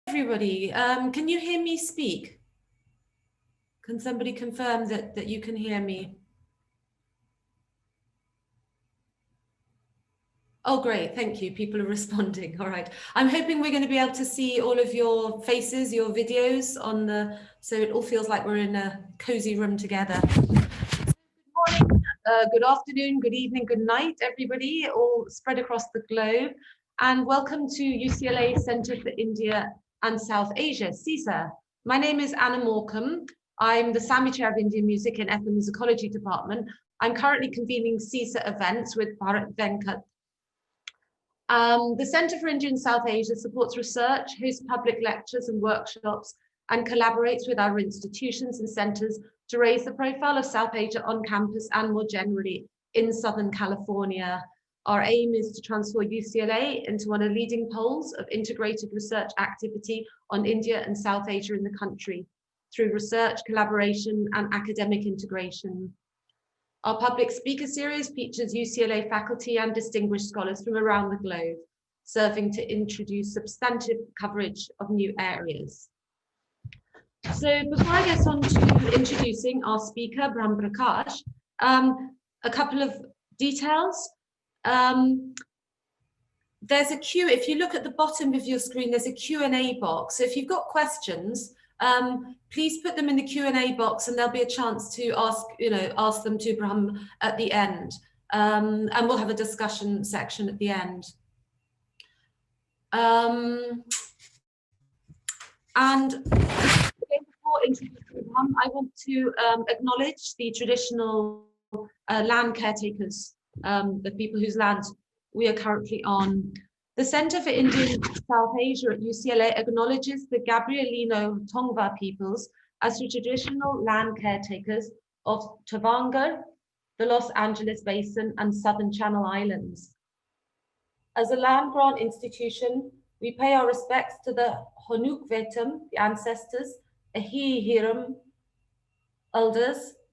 Everybody, can you hear me speak? Can somebody confirm that you can hear me? Oh, great. Thank you. People are responding. All right. I'm hoping we're going to be able to see all of your faces, your videos on so it all feels like we're in a cozy room together. Good morning, good afternoon, good evening, good night, everybody, all spread across the globe. And welcome to UCLA Center for India and South Asia, CISA. My name is Anna Morecambe. I'm the Sami Chair of Indian Music in Ethnomusicology Department. I'm currently convening CISA events with Bharat Venkat. The Center for India and South Asia supports research, hosts public lectures and workshops, and collaborates with other institutions and centers to raise the profile of South Asia on campus and more generally in Southern California. Our aim is to transform UCLA into one of the leading poles of integrated research activity on India and South Asia in the country through research, collaboration, and academic integration. Our public speaker series features UCLA faculty and distinguished scholars from around the globe, serving to introduce substantive coverage of new areas. So before I get on to introducing our speaker, Brahma Prakash, a couple of details. There's a Q, if you look at the bottom of your screen, there's a Q&A box. So if you've got questions, please put them in the Q&A box and there'll be a chance to ask them to Brahma at the end. And we'll have a discussion section at the end. And before introducing Brahma, I want to acknowledge the traditional land caretakers, the people whose land we are currently on. The Center for Indian South Asia at UCLA acknowledges the Gabrielino Tongva peoples as the traditional land caretakers of Stavanger, the Los Angeles Basin, and Southern Channel Islands. As a land grant institution, we pay our respects to the Honuk Vetum, the ancestors, Ahi Hiram,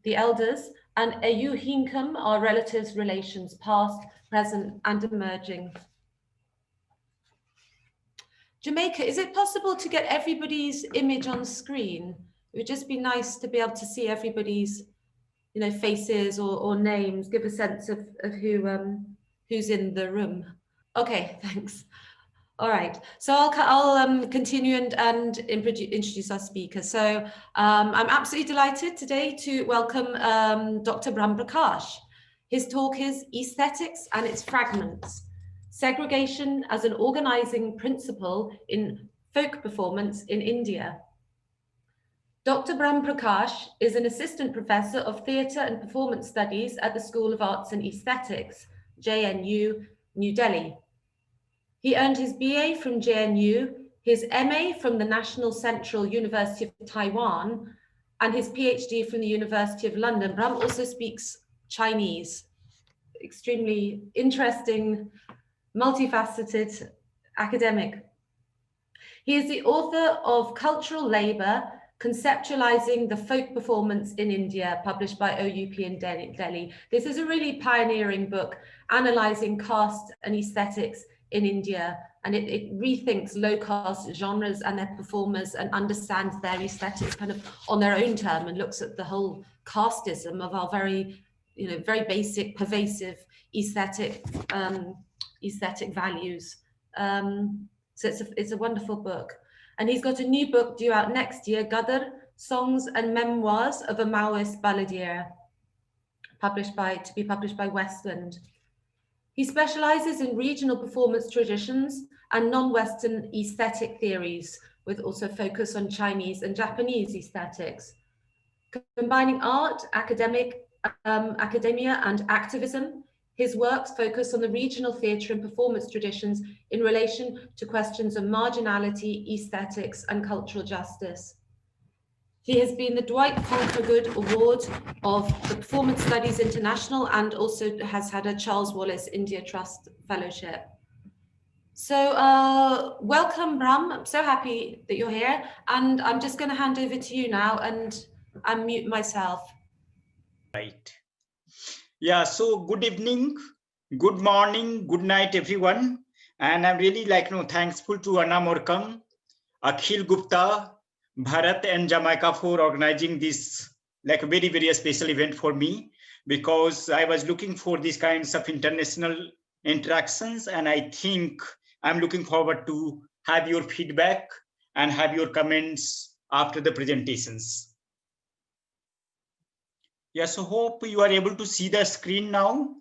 the elders, and Ayu Hinkum, our relatives, relations, past, present, and emerging. Jamaica, is it possible to get everybody's image on screen? It would just be nice to be able to see everybody's, faces or names, give a sense of who's in the room. Okay, thanks. All right, so I'll continue and introduce our speaker. So I'm absolutely delighted today to welcome Dr. Brahma Prakash. His talk is Aesthetics and its Fragments, Segregation as an Organizing Principle in Folk Performance in India. Dr. Brahma Prakash is an assistant professor of theatre and performance studies at the School of Arts and Aesthetics, JNU, New Delhi. He earned his BA from JNU, his MA from the National Central University of Taiwan, and his PhD from the University of London. Brahma also speaks Chinese. Extremely interesting, multifaceted academic. He is the author of Cultural Labour, Conceptualizing the Folk Performance in India, published by OUP in Delhi. This is a really pioneering book, analyzing caste and aesthetics in India, and it rethinks low caste genres and their performers and understands their aesthetics kind of on their own term and looks at the whole casteism of our very basic, pervasive aesthetic values. So it's a wonderful book. And he's got a new book due out next year, Gadar, Songs and Memoirs of a Maoist Balladeer, to be published by Westland. He specializes in regional performance traditions and non-Western aesthetic theories, with also focus on Chinese and Japanese aesthetics. Combining art, academia, and activism, his works focus on the regional theatre and performance traditions in relation to questions of marginality, aesthetics, and cultural justice. He has been the Dwight Conkergood Award of the Performance Studies International and also has had a Charles Wallace India Trust Fellowship. So welcome, Brahm. I'm so happy that you're here. And I'm just going to hand over to you now and unmute myself. Right. Yeah, so good evening, good morning, good night, everyone. And I'm really thankful to Anna Morecambe Akhil Gupta, Bharat and Jamaica for organizing this like a very, very special event for me, because I was looking for these kinds of international interactions, and I think I'm looking forward to have your feedback and have your comments after the presentations. Yeah, so hope you are able to see the screen now.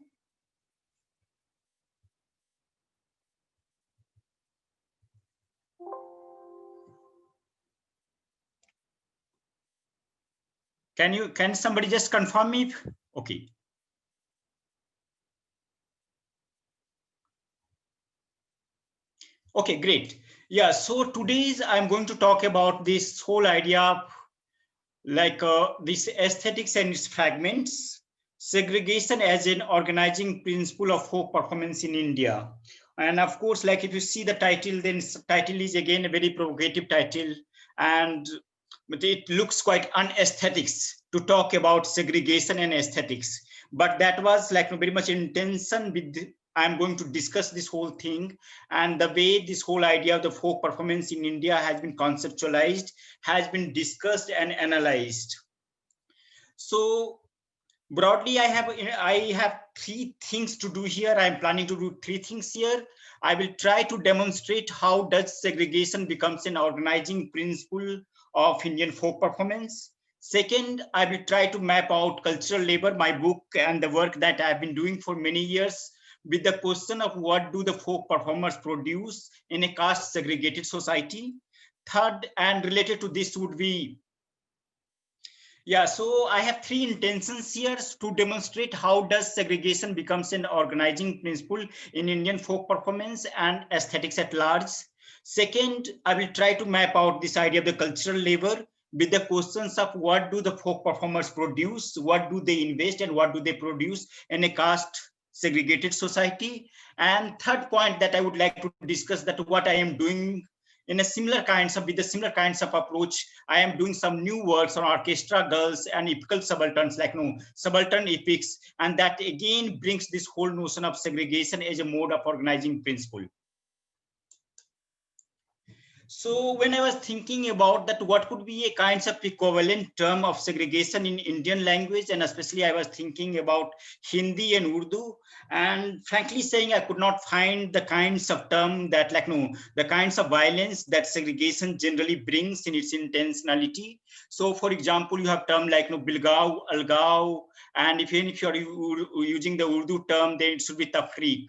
Can somebody just confirm me? Okay. Okay, great. Yeah, so today's I'm going to talk about this whole idea of like this aesthetics and its fragments, segregation as an organizing principle of folk performance in India. And of course, like if you see the title, then title is again a very provocative title, and but it looks quite unaesthetics to talk about segregation and aesthetics. But that was like very much intention with I'm going to discuss this whole thing, and the way this whole idea of the folk performance in India has been conceptualized, has been discussed and analyzed. So broadly, I have three things to do here. I'm planning to do three things here. I will try to demonstrate how does segregation becomes an organizing principle of Indian folk performance. Second, I will try to map out cultural labor, my book and the work that I've been doing for many years, with the question of what do the folk performers produce in a caste segregated society. Third, and related to this would be, yeah, so I have three intentions here to demonstrate how does segregation becomes an organizing principle in Indian folk performance and aesthetics at large. Second, I will try to map out this idea of the cultural labor with the questions of what do the folk performers produce, what do they invest, and what do they produce in a caste segregated society. And third point that I would like to discuss, that what I am doing in a similar kinds of with the similar kinds of approach. I am doing some new works on orchestra girls and epical subalterns, like no subaltern epics, and that again brings this whole notion of segregation as a mode of organizing principle. So when I was thinking about that, what could be a kinds of equivalent term of segregation in Indian language, and especially I was thinking about Hindi and Urdu, and frankly saying, I could not find the kinds of term that like no, the kinds of violence that segregation generally brings in its intentionality. So for example, you have term like no bilgao, algao, and if you are using the Urdu term, then it should be tafriq.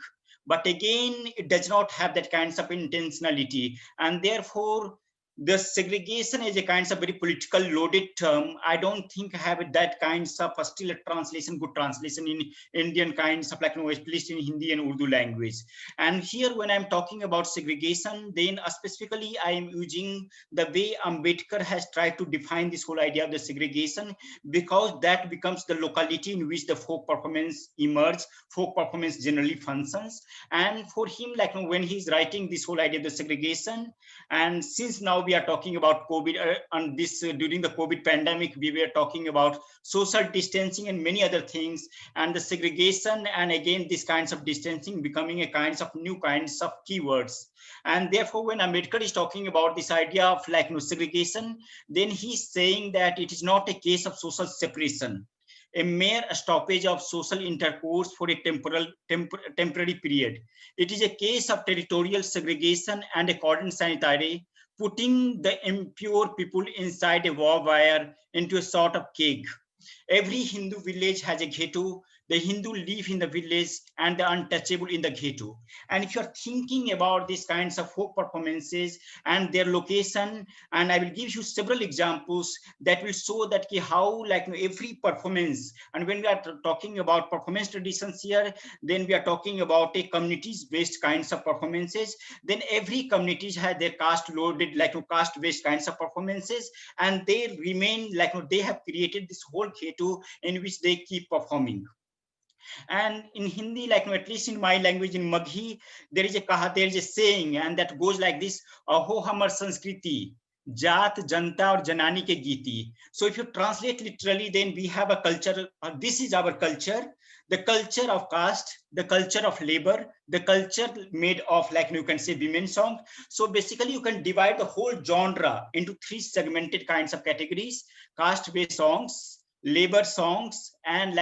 But again, it does not have that kinds of intentionality, and therefore the segregation is a kind of very political loaded term. I don't think I have that kinds of still a translation, good translation in Indian kinds of like no, at least in Hindi and Urdu language. And here when I'm talking about segregation, then specifically I am using the way Ambedkar has tried to define this whole idea of the segregation, because that becomes the locality in which the folk performance emerges, folk performance generally functions. And for him, like when he's writing this whole idea of the segregation, and since now we are talking about COVID, and this during the COVID pandemic, we were talking about social distancing and many other things, and the segregation, and again this kinds of distancing becoming a kinds of new kinds of keywords. And therefore, when Ambedkar is talking about this idea of like segregation, then he's saying that it is not a case of social separation, a mere stoppage of social intercourse for a temporary period. It is a case of territorial segregation and a cordon sanitaire, putting the impure people inside a war wire into a sort of cage. Every Hindu village has a ghetto. The Hindu live in the village and the untouchable in the ghetto. And if you're thinking about these kinds of folk performances and their location, and I will give you several examples that will show that how like every performance, and when we are talking about performance traditions here, then we are talking about a communities based kinds of performances. Then every communities has their caste loaded like caste based kinds of performances, and they remain like they have created this whole ghetto in which they keep performing. And in Hindi, like at least in my language, in Maghi, there is a saying, and that goes like this: "Aho hamar Sanskriti." Jat, Janta or Janani ke Giti. So if you translate literally, then we have a culture, this is our culture, the culture of caste, the culture of labor, the culture made of, like you can say, women song. So basically you can divide the whole genre into three segmented kinds of categories: caste-based songs, labor songs, and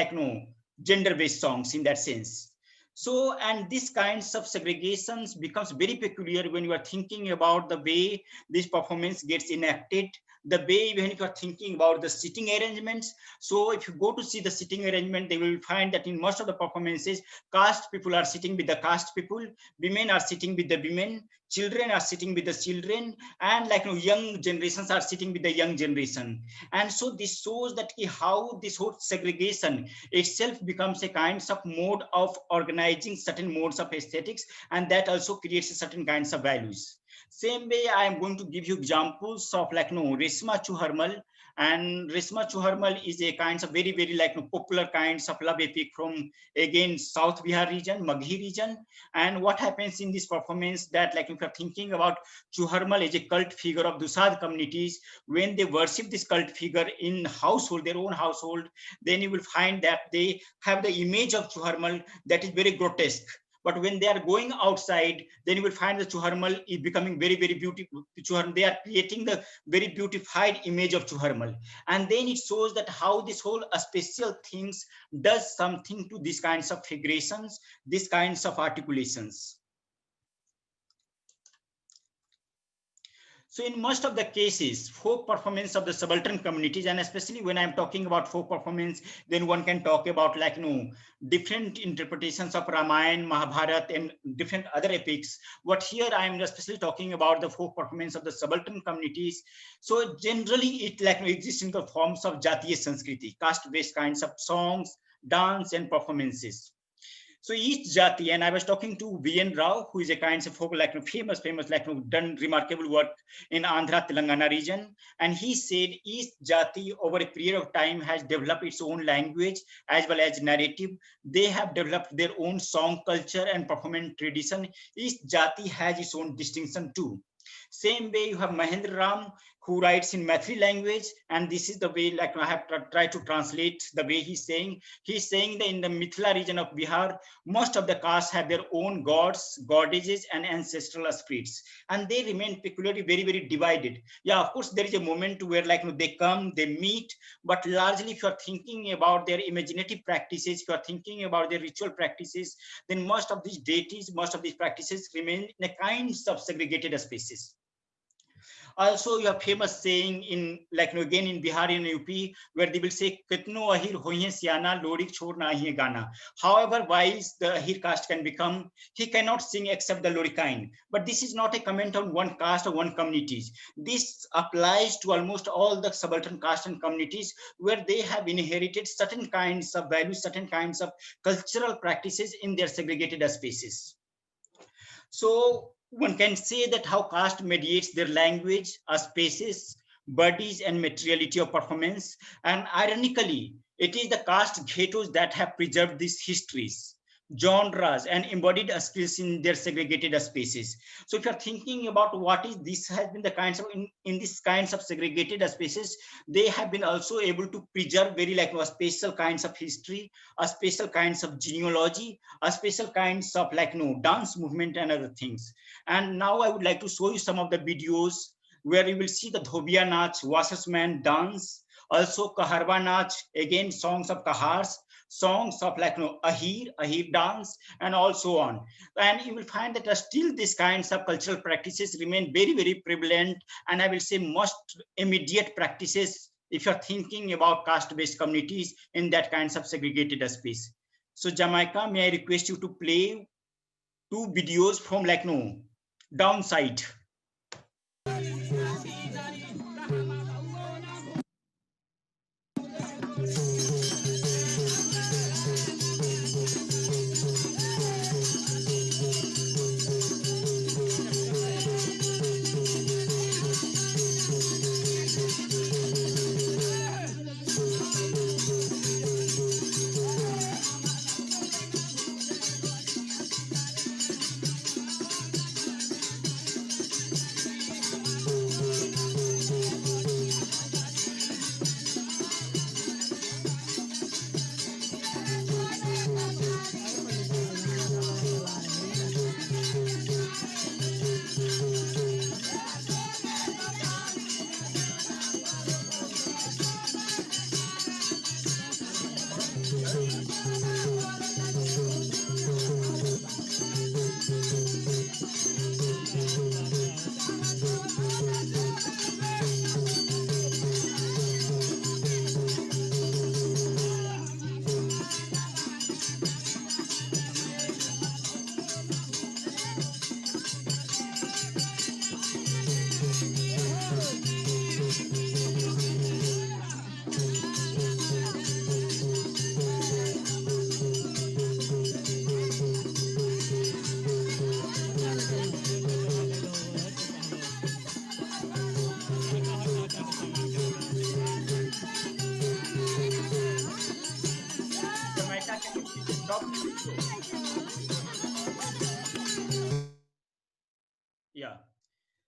gender-based songs in that sense. So, and these kinds of segregations becomes very peculiar when you are thinking about the way this performance gets enacted, the way when you are thinking about the sitting arrangements. So if you go to see the sitting arrangement, they will find that in most of the performances, caste people are sitting with the caste people, women are sitting with the women, children are sitting with the children, and young generations are sitting with the young generation. And so this shows that how this whole segregation itself becomes a kind of mode of organizing certain modes of aesthetics, and that also creates certain kinds of values. Same way, I am going to give you examples of Resma Chuharmal. And Resma Chuharmal is a kind of very, very popular kinds of love epic from, again, South Bihar region, Maghi region. And what happens in this performance that, if you're thinking about Chuharmal as a cult figure of Dusad communities, when they worship this cult figure in household, their own household, then you will find that they have the image of Chuharmal that is very grotesque. But when they are going outside, then you will find the Chuharmal is becoming very, very beautiful. They are creating the very beautified image of Chuharmal. And then it shows that how this whole special things does something to these kinds of figurations, these kinds of articulations. So in most of the cases, folk performance of the subaltern communities, and especially when I'm talking about folk performance, then one can talk about different interpretations of Ramayana, Mahabharata, and different other epics. But here I'm especially talking about the folk performance of the subaltern communities. So generally it exists in the forms of Jatiya Sanskriti, caste-based kinds of songs, dance, and performances. So each jati, and I was talking to V.N. Rao, who is a kind of folk, famous, done remarkable work in Andhra, Telangana region. And he said each jati over a period of time has developed its own language as well as narrative. They have developed their own song culture and performance tradition. Each jati has its own distinction too. Same way you have Mahendra Ram, who writes in Maithili language, and this is the way I have tried to translate the way he's saying. He's saying that in the Mithila region of Bihar, most of the castes have their own gods, goddesses, and ancestral spirits, and they remain peculiarly very, very divided. Yeah, of course, there is a moment where they come, they meet, but largely if you are thinking about their imaginative practices, if you are thinking about their ritual practices, then most of these deities, most of these practices remain in a kinds of segregated spaces. Also, you have famous saying in again in Bihar and UP, where they will say kitno ahir hoye siana lorik chhod na hi gana. However wise the ahir caste can become, he cannot sing except the lorikine. But this is not a comment on one caste or one communities. This applies to almost all the subaltern caste and communities where they have inherited certain kinds of values, certain kinds of cultural practices in their segregated spaces. So one can say that how caste mediates their language, spaces, bodies, and materiality of performance. And ironically, it is the caste ghettos that have preserved these histories, genres, and embodied skills in their segregated spaces. So if you're thinking about what is this has been the kinds of in these kinds of segregated spaces, they have been also able to preserve very a special kinds of history, a special kinds of genealogy, a special kinds of dance movement and other things. And now I would like to show you some of the videos where you will see the Dhobia Nach, washerman dance, also Kaharwa Nach, again songs of Kahars, songs of Ahir dance, and also on. And you will find that still these kinds of cultural practices remain very, very prevalent, and I will say most immediate practices if you're thinking about caste-based communities in that kinds of segregated space. So Jamaica, may I request you to play 2 videos from downside. Yeah.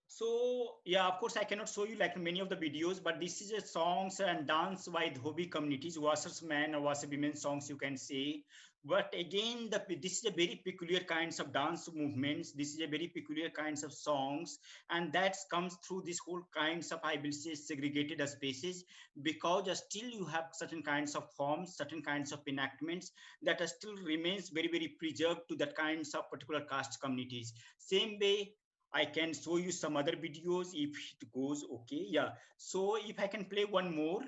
So yeah, of course, I cannot show you like many of the videos, but this is a songs and dance by Dhobi communities, washerman or washerwomen songs, you can say. But again, this is a very peculiar kinds of dance movements. This is a very peculiar kinds of songs, and that comes through this whole kinds of, I will say, segregated spaces, because still you have certain kinds of forms, certain kinds of enactments that are still remains very very preserved to that kinds of particular caste communities. Same way I can show you some other videos if it goes okay. Yeah. So if I can play one more.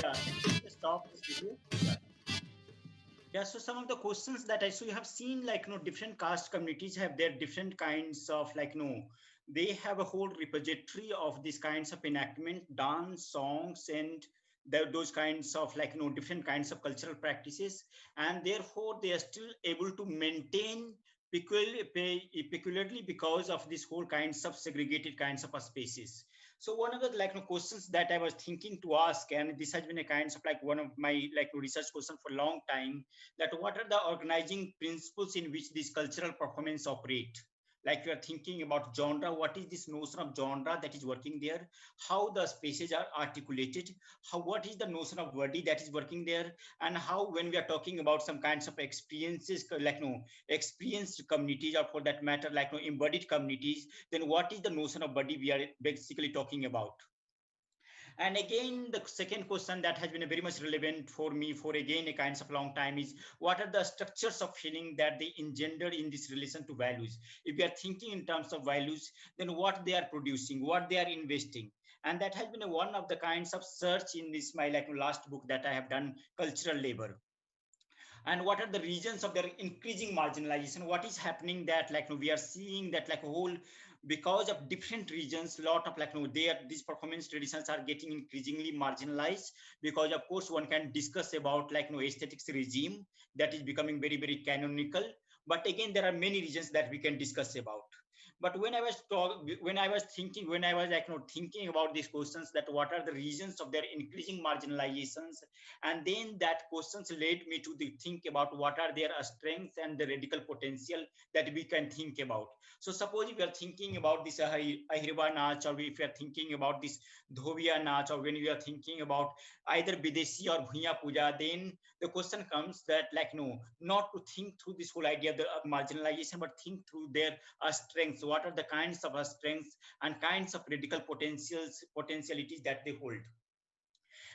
Yeah, stop this video. Yeah. Yeah, so some of the questions that I so you have seen like different caste communities have their different kinds of they have a whole repository of these kinds of enactment, dance, songs, and those kinds of different kinds of cultural practices, and therefore they are still able to maintain peculiarly because of this whole kinds of segregated kinds of spaces. So one of the questions that I was thinking to ask, and this has been a kind of one of my research question for a long time, that what are the organizing principles in which this cultural performance operate? Like you are thinking about genre, what is this notion of genre that is working there? How the spaces are articulated? How what is the notion of body that is working there? And how when we are talking about some kinds of experiences, experienced communities, or for that matter, embodied communities, then what is the notion of body we are basically talking about? And again, the second question that has been very much relevant for me for again a kinds of long time is what are the structures of feeling that they engender in this relation to values? If we are thinking in terms of values, then what they are producing, what they are investing. And that has been one of the kinds of search in this my last book that I have done, Cultural Labor. And what are the reasons of their increasing marginalization? What is happening that we are seeing that a whole, because of different regions, lot of these performance traditions are getting increasingly marginalized, because of course one can discuss about aesthetics regime that is becoming very very canonical, but again there are many regions that we can discuss about. But when I was thinking, when I was thinking about these questions, that what are the reasons of their increasing marginalizations, and then that questions led me to think about what are their strengths and the radical potential that we can think about. So suppose if we are thinking about this Ahirva Nach, or if we are thinking about this Dhobiya Nach, or when we are thinking about either Bideshi or Bhuya Puja, then the question comes that not to think through this whole idea of the marginalization, but think through their strengths. What are the kinds of strengths and kinds of radical potentialities that they hold?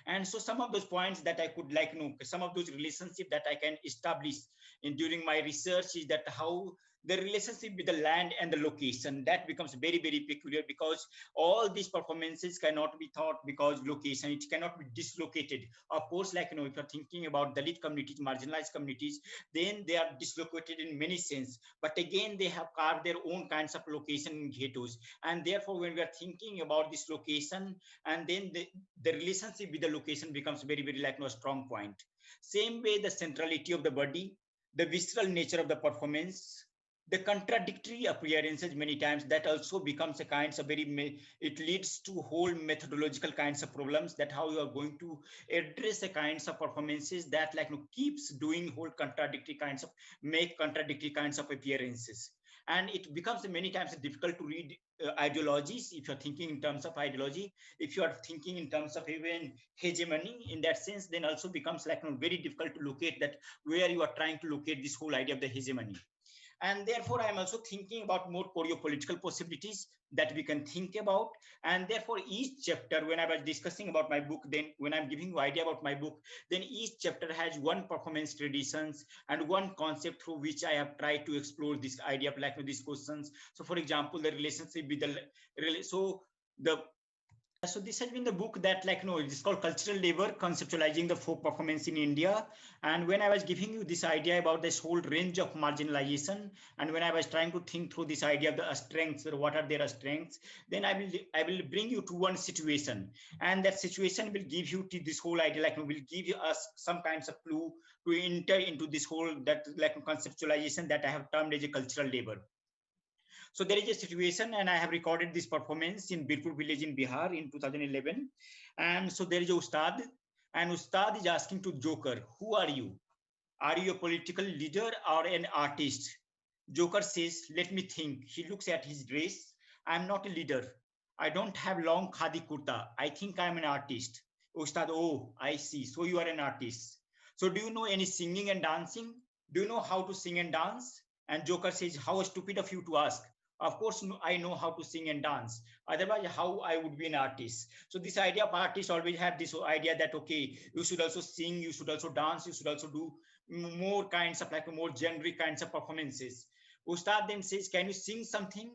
And so some of those points that I could some of those relationships that I can establish in during my research is that how the relationship with the land and the location that becomes very very peculiar, because all these performances cannot be thought because location, it cannot be dislocated. Of course, if you're thinking about Dalit communities, marginalized communities, then they are dislocated in many sense, but again they have carved their own kinds of location in ghettos. And therefore when we are thinking about this location, and then the relationship with the location becomes very very a strong point. Same way the centrality of the body, the visceral nature of the performance, the contradictory appearances many times, that also becomes a kinds of very, it leads to whole methodological kinds of problems, that how you are going to address the kinds of performances that keeps doing whole contradictory kinds of, make contradictory kinds of appearances. And it becomes many times difficult to read ideologies. If you're thinking in terms of ideology, if you are thinking in terms of even hegemony in that sense, then also becomes very difficult to locate that where you are trying to locate this whole idea of the hegemony. And therefore I'm also thinking about more political possibilities that we can think about. And therefore each chapter, when I was discussing about my book, then when I'm giving you idea about my book, then each chapter has one performance traditions and one concept through which I have tried to explore this idea of these questions. So for example, the relationship with so this has been the book that it's called Cultural Labor, Conceptualizing the Folk Performance in India. And when I was giving you this idea about this whole range of marginalization, and when I was trying to think through this idea of the strengths, or what are their strengths, then I will bring you to one situation, and that situation will give you to this whole idea, will give you us some kinds of clue to enter into this whole that conceptualization that I have termed as a cultural labor. So there is a situation, and I have recorded this performance in Birpur village in Bihar in 2011. And so there is a Ustad, and Ustad is asking to Joker, who are you? Are you a political leader or an artist? Joker says, let me think. He looks at his dress. I'm not a leader. I don't have long khadi kurta. I think I'm an artist. Ustad, oh, I see. So you are an artist. So do you know any singing and dancing? Do you know how to sing and dance? And Joker says, how stupid of you to ask. Of course, I know how to sing and dance. Otherwise, how I would be an artist? So this idea of artists always have this idea that, okay, you should also sing, you should also dance, you should also do more kinds of more generic kinds of performances. Ustad then says, can you sing something?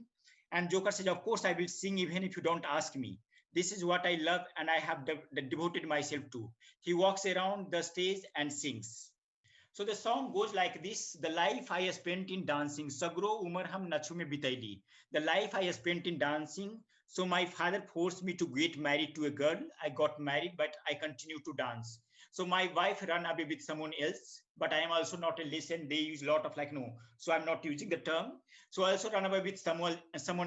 And Joker says, of course, I will sing even if you don't ask me. This is what I love and I have devoted myself to. He walks around the stage and sings. So the song goes like this: the life I spent in dancing, Sagro Umar Ham Nachu mein bitaili. The life I spent in dancing, so my father forced me to get married to a girl. I got married, but I continue to dance. So my wife ran away with someone else, but I am also not a lesson. They use a lot of no. So I'm not using the term. So I also run away with someone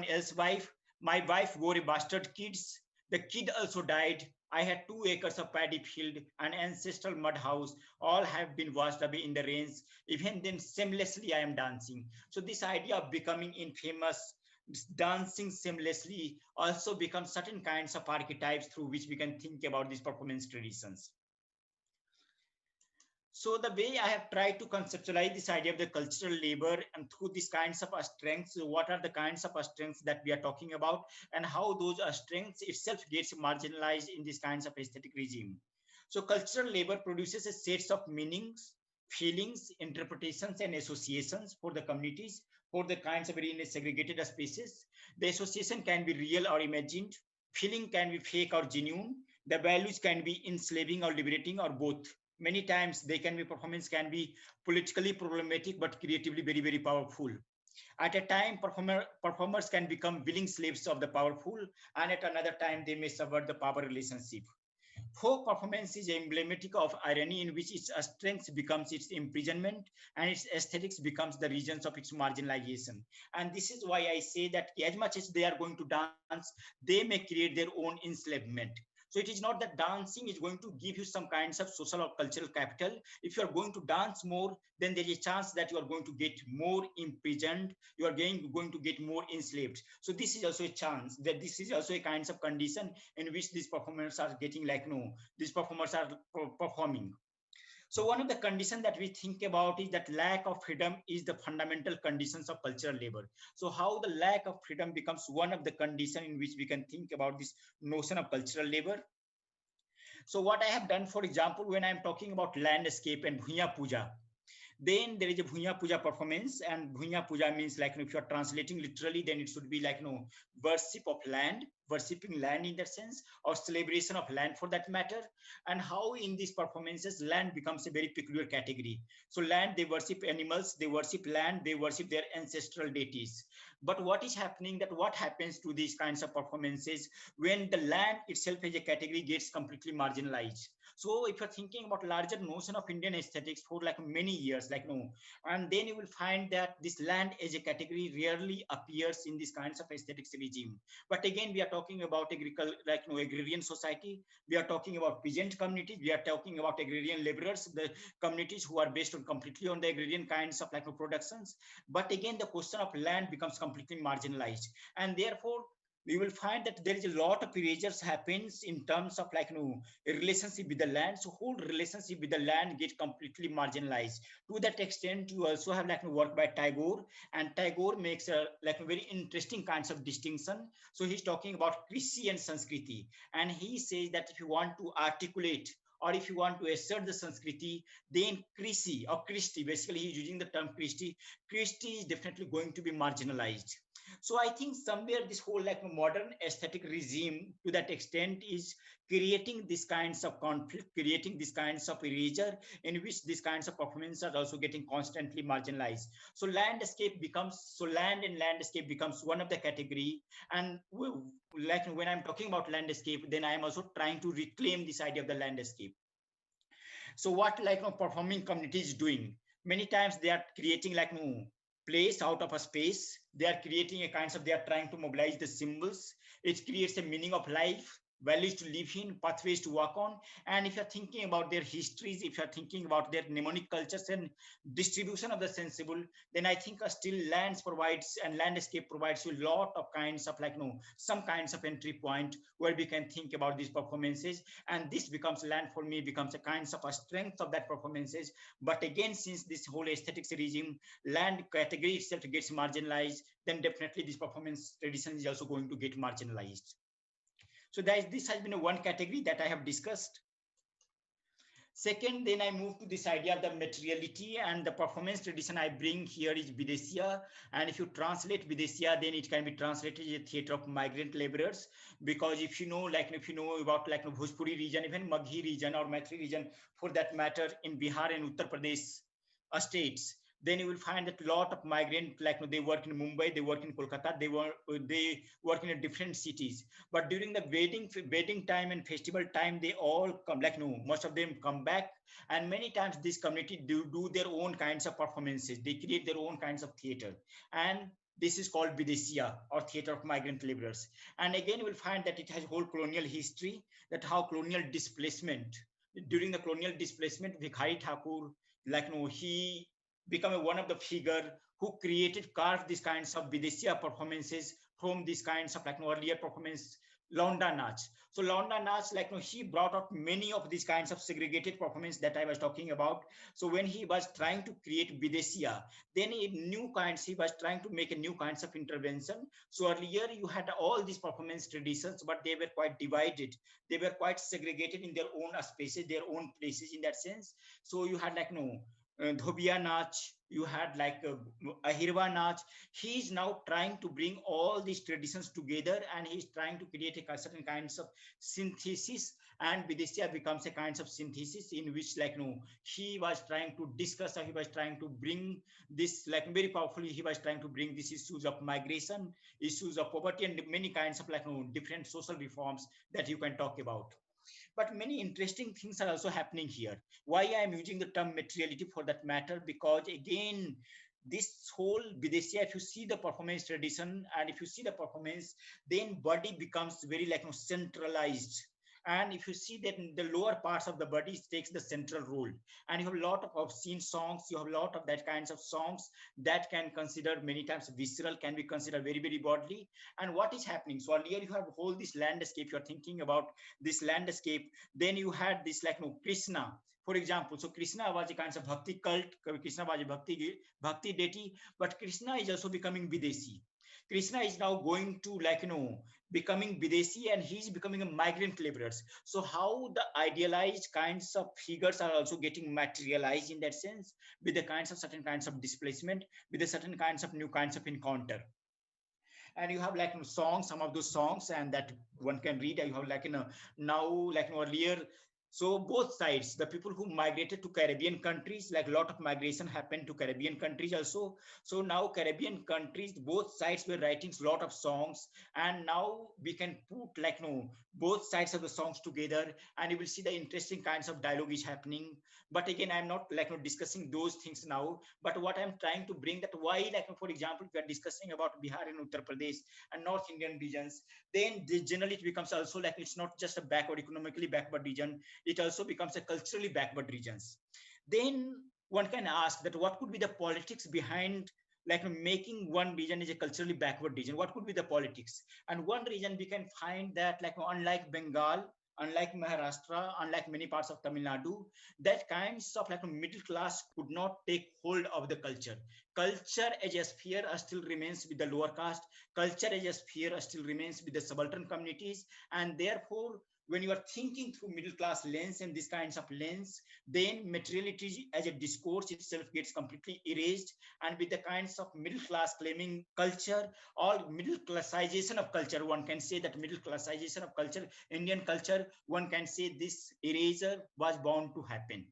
else's wife. My wife bore a bastard kids. The kid also died. I had 2 acres of paddy field, an ancestral mud house. All have been washed away in the rains. Even then, seamlessly, I am dancing. So this idea of becoming infamous, dancing seamlessly, also becomes certain kinds of archetypes through which we can think about these performance traditions. So the way I have tried to conceptualize this idea of the cultural labor and through these kinds of strengths, what are the kinds of strengths that we are talking about, and how those strengths itself gets marginalized in these kinds of aesthetic regime. So cultural labor produces a set of meanings, feelings, interpretations, and associations for the communities, for the kinds of very segregated spaces. The association can be real or imagined. Feeling can be fake or genuine. The values can be enslaving or liberating or both. Many times they can be performance can be politically problematic but creatively very, very powerful. At a time, performers can become willing slaves of the powerful, and at another time they may subvert the power relationship. Folk performance is emblematic of irony, in which its strength becomes its imprisonment and its aesthetics becomes the regions of its marginalization. And this is why I say that as much as they are going to dance, they may create their own enslavement. So it is not that dancing is going to give you some kinds of social or cultural capital. If you are going to dance more, then there is a chance that you are going to get more imprisoned. You are going to get more enslaved. So this is also a chance that this is also a kinds of condition in which these performers are getting these performers are performing. So one of the conditions that we think about is that lack of freedom is the fundamental conditions of cultural labor. So how the lack of freedom becomes one of the conditions in which we can think about this notion of cultural labor. So what I have done, for example, when I'm talking about landscape and Bhunya Puja, then there is a Bhunya Puja performance, and Bhunya Puja means if you're translating literally, then it should be worship of land, worshipping land in that sense, or celebration of land for that matter. And how in these performances land becomes a very peculiar category. So land, they worship animals, they worship land, they worship their ancestral deities. But what is happening, that what happens to these kinds of performances when the land itself as a category gets completely marginalized? So if you're thinking about larger notion of Indian aesthetics for like many years, like no, and then you will find that this land as a category rarely appears in these kinds of aesthetics regime. But again, we are talking about like no agrarian society. We are talking about peasant communities. We are talking about agrarian laborers, the communities who are based on completely on the agrarian kinds of like no productions. But again, the question of land becomes completely marginalized, and therefore we will find that there is a lot of erasures happens in terms of like a relationship with the land. So whole relationship with the land gets completely marginalized. To that extent, you also have like work by Tagore, and Tagore makes a like a very interesting kinds of distinction. So he's talking about Krishi and Sanskriti, and he says that if you want to articulate or if you want to assert the Sanskriti, then Krishi or Christi, basically he's using the term Christi, Christi is definitely going to be marginalized. So I think somewhere this whole like modern aesthetic regime to that extent is creating these kinds of conflict, creating these kinds of erasure in which these kinds of performances are also getting constantly marginalized. So land and landscape becomes one of the category. And like when I'm talking about landscape, then I'm also trying to reclaim this idea of the landscape. So what like performing community is doing, many times they are creating like place out of a space. They are creating a kinds of, they are trying to mobilize the symbols. It creates a meaning of life, values to live in, pathways to walk on. And if you're thinking about their histories, if you're thinking about their mnemonic cultures and distribution of the sensible, then I think still lands provides and landscape provides you a lot of kinds of like some kinds of entry point where we can think about these performances. And this becomes land for me becomes a kinds of a strength of that performances. But again, since this whole aesthetics regime, land category itself gets marginalized, then definitely this performance tradition is also going to get marginalized. So this has been a one category that I have discussed. Second, then I move to this idea of the materiality, and the performance tradition I bring here is Videsya. And if you translate Videsya, then it can be translated as a theater of migrant laborers. Because if you know, like if you know about like Bhojpuri region, even Maghi region or Maithili region, for that matter, in Bihar and Uttar Pradesh states, then you will find that a lot of migrant, like they work in Mumbai, they work in Kolkata, they work in different cities. But during the wedding time and festival time, they all come, like most of them come back. And many times this community do their own kinds of performances. They create their own kinds of theater. And this is called Videsya, or theater of migrant laborers. And again, you will find that it has whole colonial history, that how colonial displacement, during the colonial displacement, Vikhari Thakur, like he become one of the figure who carved these kinds of Videsya performances from these kinds of like earlier performance, Launda Nach. So Launda Nach, like he brought out many of these kinds of segregated performance that I was talking about. So when he was trying to create Videsya, then in new kinds, he was trying to make a new kinds of intervention. So earlier you had all these performance traditions, but they were quite divided. They were quite segregated in their own spaces, their own places in that sense. So you had like Dhobia Nach, you had like Ahirva Nach. He's now trying to bring all these traditions together, and he's trying to create a certain kinds of synthesis. And Videsya becomes a kinds of synthesis in which like he was trying to discuss, or he was trying to bring this like very powerfully. He was trying to bring these issues of migration, issues of poverty, and many kinds of like different social reforms that you can talk about. But many interesting things are also happening here. Why I am using the term materiality for that matter? Because again, this whole Videsya, if you see the performance tradition and if you see the performance, then body becomes very like centralized. And if you see that the lower parts of the body takes the central role, and you have a lot of obscene songs, you have a lot of that kinds of songs that can consider many times visceral, can be considered very, very broadly. And what is happening? So earlier you have whole this landscape, you're thinking about this landscape, then you had this like Krishna, for example. So Krishna was a kind of bhakti cult, Krishna was a bhakti deity, but Krishna is also becoming Videsi. Krishna is now going to like becoming Videsi, and he's becoming a migrant laborers. So how the idealized kinds of figures are also getting materialized in that sense, with the kinds of certain kinds of displacement, with the certain kinds of new kinds of encounter. And you have like songs, some of those songs, and that one can read. You have like now like earlier So both sides, the people who migrated to Caribbean countries, like a lot of migration happened to Caribbean countries also. So now Caribbean countries, both sides were writing a lot of songs, and now we can put like no both sides of the songs together, and you will see the interesting kinds of dialogue is happening. But again, I'm not like no discussing those things now. But what I'm trying to bring that why, like for example, if we are discussing about Bihar and Uttar Pradesh and North Indian regions, then generally it becomes also like it's not just a backward economically backward region, it also becomes a culturally backward regions. Then one can ask that what could be the politics behind like making one region is a culturally backward region? What could be the politics? And one region we can find that like unlike Bengal, unlike Maharashtra, unlike many parts of Tamil Nadu, that kinds of like middle class could not take hold of the culture. Culture as a sphere still remains with the lower caste. Culture as a sphere still remains with the subaltern communities, and therefore when you are thinking through middle class lens and these kinds of lens, then materiality as a discourse itself gets completely erased. And with the kinds of middle class claiming culture or middle classization of culture, one can say that middle classization of culture, Indian culture, one can say this erasure was bound to happen.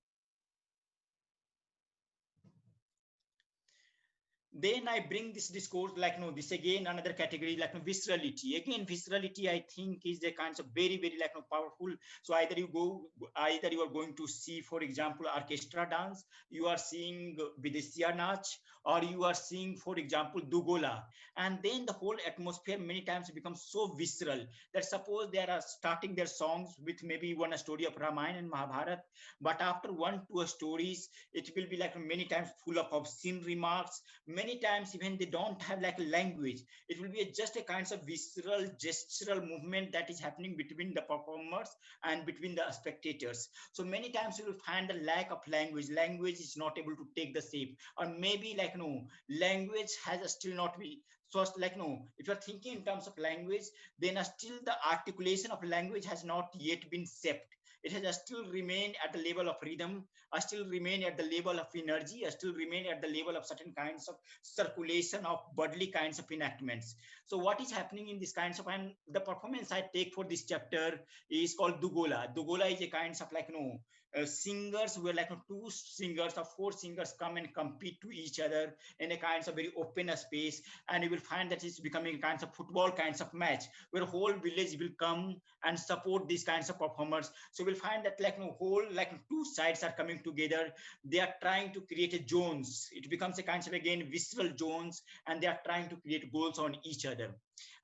Then I bring this discourse like no, this again another category like no, viscerality. Again, viscerality I think is a kind of very like no, powerful. So either you are going to see, for example, orchestra dance, you are seeing Vidisya Nach, or you are seeing, for example, Dugola, and then the whole atmosphere many times becomes so visceral that suppose they are starting their songs with maybe one story of Ramayana and Mahabharata, but after one two stories, it will be like many times full of obscene remarks. Many times even they don't have like a language, it will be just a kind of visceral gestural movement that is happening between the performers and between the spectators. So many times you will find the lack of language is not able to take the shape, or maybe like no language has still not be. So like no, if you're thinking in terms of language, then still the articulation of language has not yet been shaped. It has still remained at the level of rhythm, still remain at the level of energy, still remain at the level of certain kinds of circulation of bodily kinds of enactments. So what is happening in this kinds of, and the performance I take for this chapter is called Dugola. Dugola is a kinds of like no singers where like two singers or four singers come and compete to each other in a kinds of very open space, and you will find that it's becoming kinds of football kinds of match where whole village will come and support these kinds of performers. So we'll find that like no whole like two sides are coming together, they are trying to create a zones, it becomes a kind of again visceral zones, and they are trying to create goals on each other.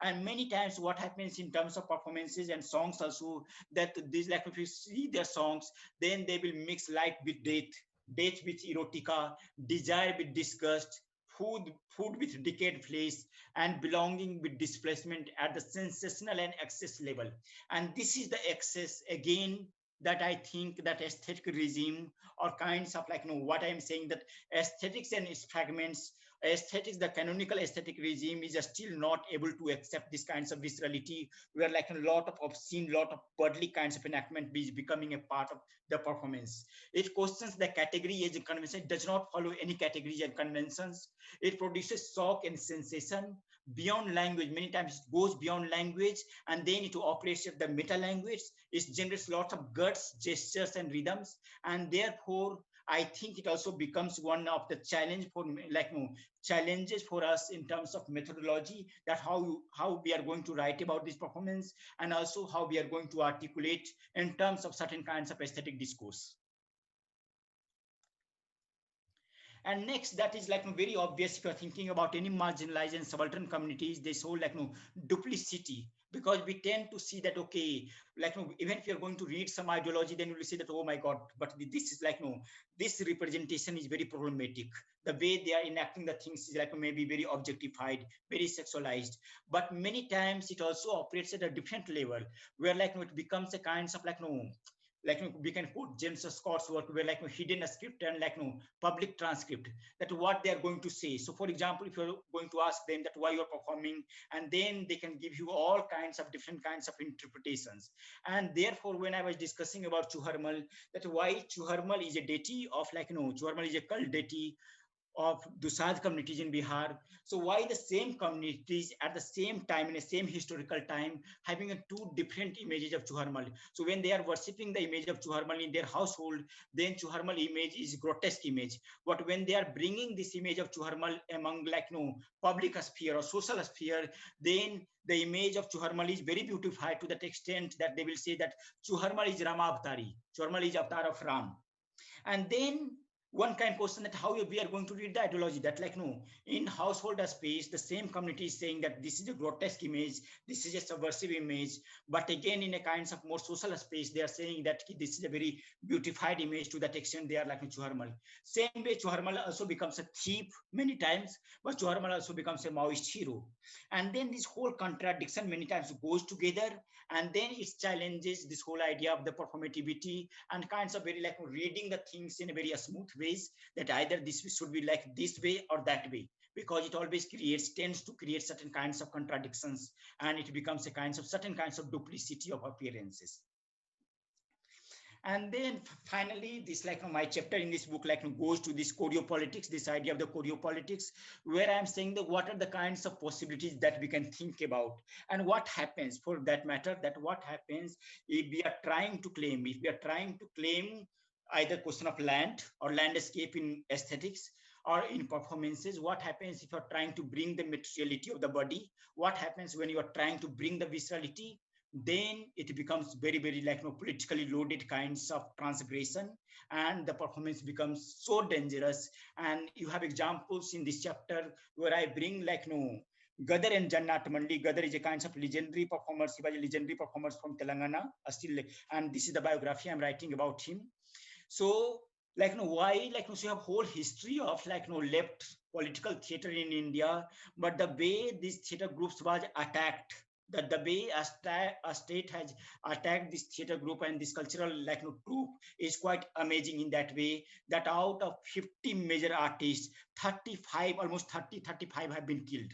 And many times what happens in terms of performances and songs also, that these like if you see their songs, then they will mix light with death with erotica, desire with disgust, food with decayed flesh, and belonging with displacement at the sensational and excess level. And this is the excess again that I think that aesthetic regime or kinds of like what I'm saying, that aesthetics and its fragments, aesthetics, the canonical aesthetic regime is still not able to accept this kinds of viscerality, where like a lot of obscene, lot of bodily kinds of enactment is becoming a part of the performance. It questions the category as a convention, it does not follow any categories and conventions. It produces shock and sensation beyond language. Many times it goes beyond language, and then it operates at the meta language. It generates lots of guts, gestures, and rhythms, and therefore I think it also becomes one of the challenge for like challenges for us in terms of methodology, that how we are going to write about this performance, and also how we are going to articulate in terms of certain kinds of aesthetic discourse. And next, that is like very obvious if you're thinking about any marginalized and subaltern communities, this whole like duplicity, because we tend to see that okay, like even if you're going to read some ideology, then you will see that oh my god, but this is like this representation is very problematic. The way they are enacting the things is like maybe very objectified, very sexualized. But many times it also operates at a different level, where like it becomes a kinds of like we can quote James Scott's work, where like hidden script and like public transcript, that what they are going to say. So for example, if you're going to ask them that why you're performing, and then they can give you all kinds of different kinds of interpretations. And therefore when I was discussing about Chuharmal, that why Chuharmal is a deity of like Chuharmal is a cult deity, of Dusad communities in Bihar. So why the same communities at the same time, in the same historical time, having a two different images of Chuharmal? So when they are worshipping the image of Chuharmal in their household, then Chuharmal image is grotesque image. But when they are bringing this image of Chuharmal among public sphere or social sphere, then the image of Chuharmal is very beautified to that extent that they will say that Chuharmal is Rama Avatari. Chuharmal is avatar of Ram. And then one kind question that how we are going to read the ideology that in household space the same community is saying that this is a grotesque image, this is a subversive image, but again in a kinds of more social space they are saying that this is a very beautified image. To that extent they are like Chuharmal. Same way Chuharmal also becomes a thief many times, but Chuharmal also becomes a Maoist hero. And then this whole contradiction many times goes together, and then it challenges this whole idea of the performativity and kinds of very reading the things in a very smooth ways, that either this should be like this way or that way, because it always tends to create certain kinds of contradictions, and it becomes a kinds of certain kinds of duplicity of appearances. And then finally this my chapter in this book goes to this choreopolitics, this idea of the choreopolitics, where I'm saying that what are the kinds of possibilities that we can think about, and what happens for that matter, that what happens if we are trying to claim either question of land or landscape in aesthetics or in performances. What happens if you're trying to bring the materiality of the body? What happens when you are trying to bring the viscerality? Then it becomes very, very politically loaded kinds of transgression, and the performance becomes so dangerous. And you have examples in this chapter where I bring Gadar and Jannat Mandi. Gadar is a kind of legendary performer. He was a legendary performer from Telangana, still, and this is the biography I'm writing about him. So why so you have whole history of left political theater in India, but the way these theater groups was attacked, that the way a state has attacked this theater group and this cultural group is quite amazing, in that way that out of 50 major artists, 35, almost 35 have been killed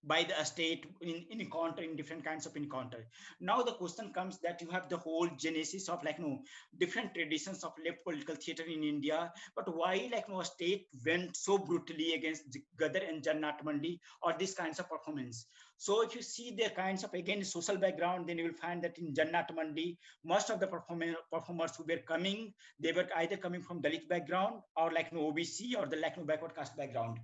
by the state in encounter, in different kinds of encounter. Now the question comes that you have the whole genesis of different traditions of left political theater in India, but why a state went so brutally against Gadar and Jannat Mandi or these kinds of performance? So if you see their kinds of again social background, then you will find that in Jannat Mandi, most of the performers who were coming, they were either coming from Dalit background or OBC or the backward caste background.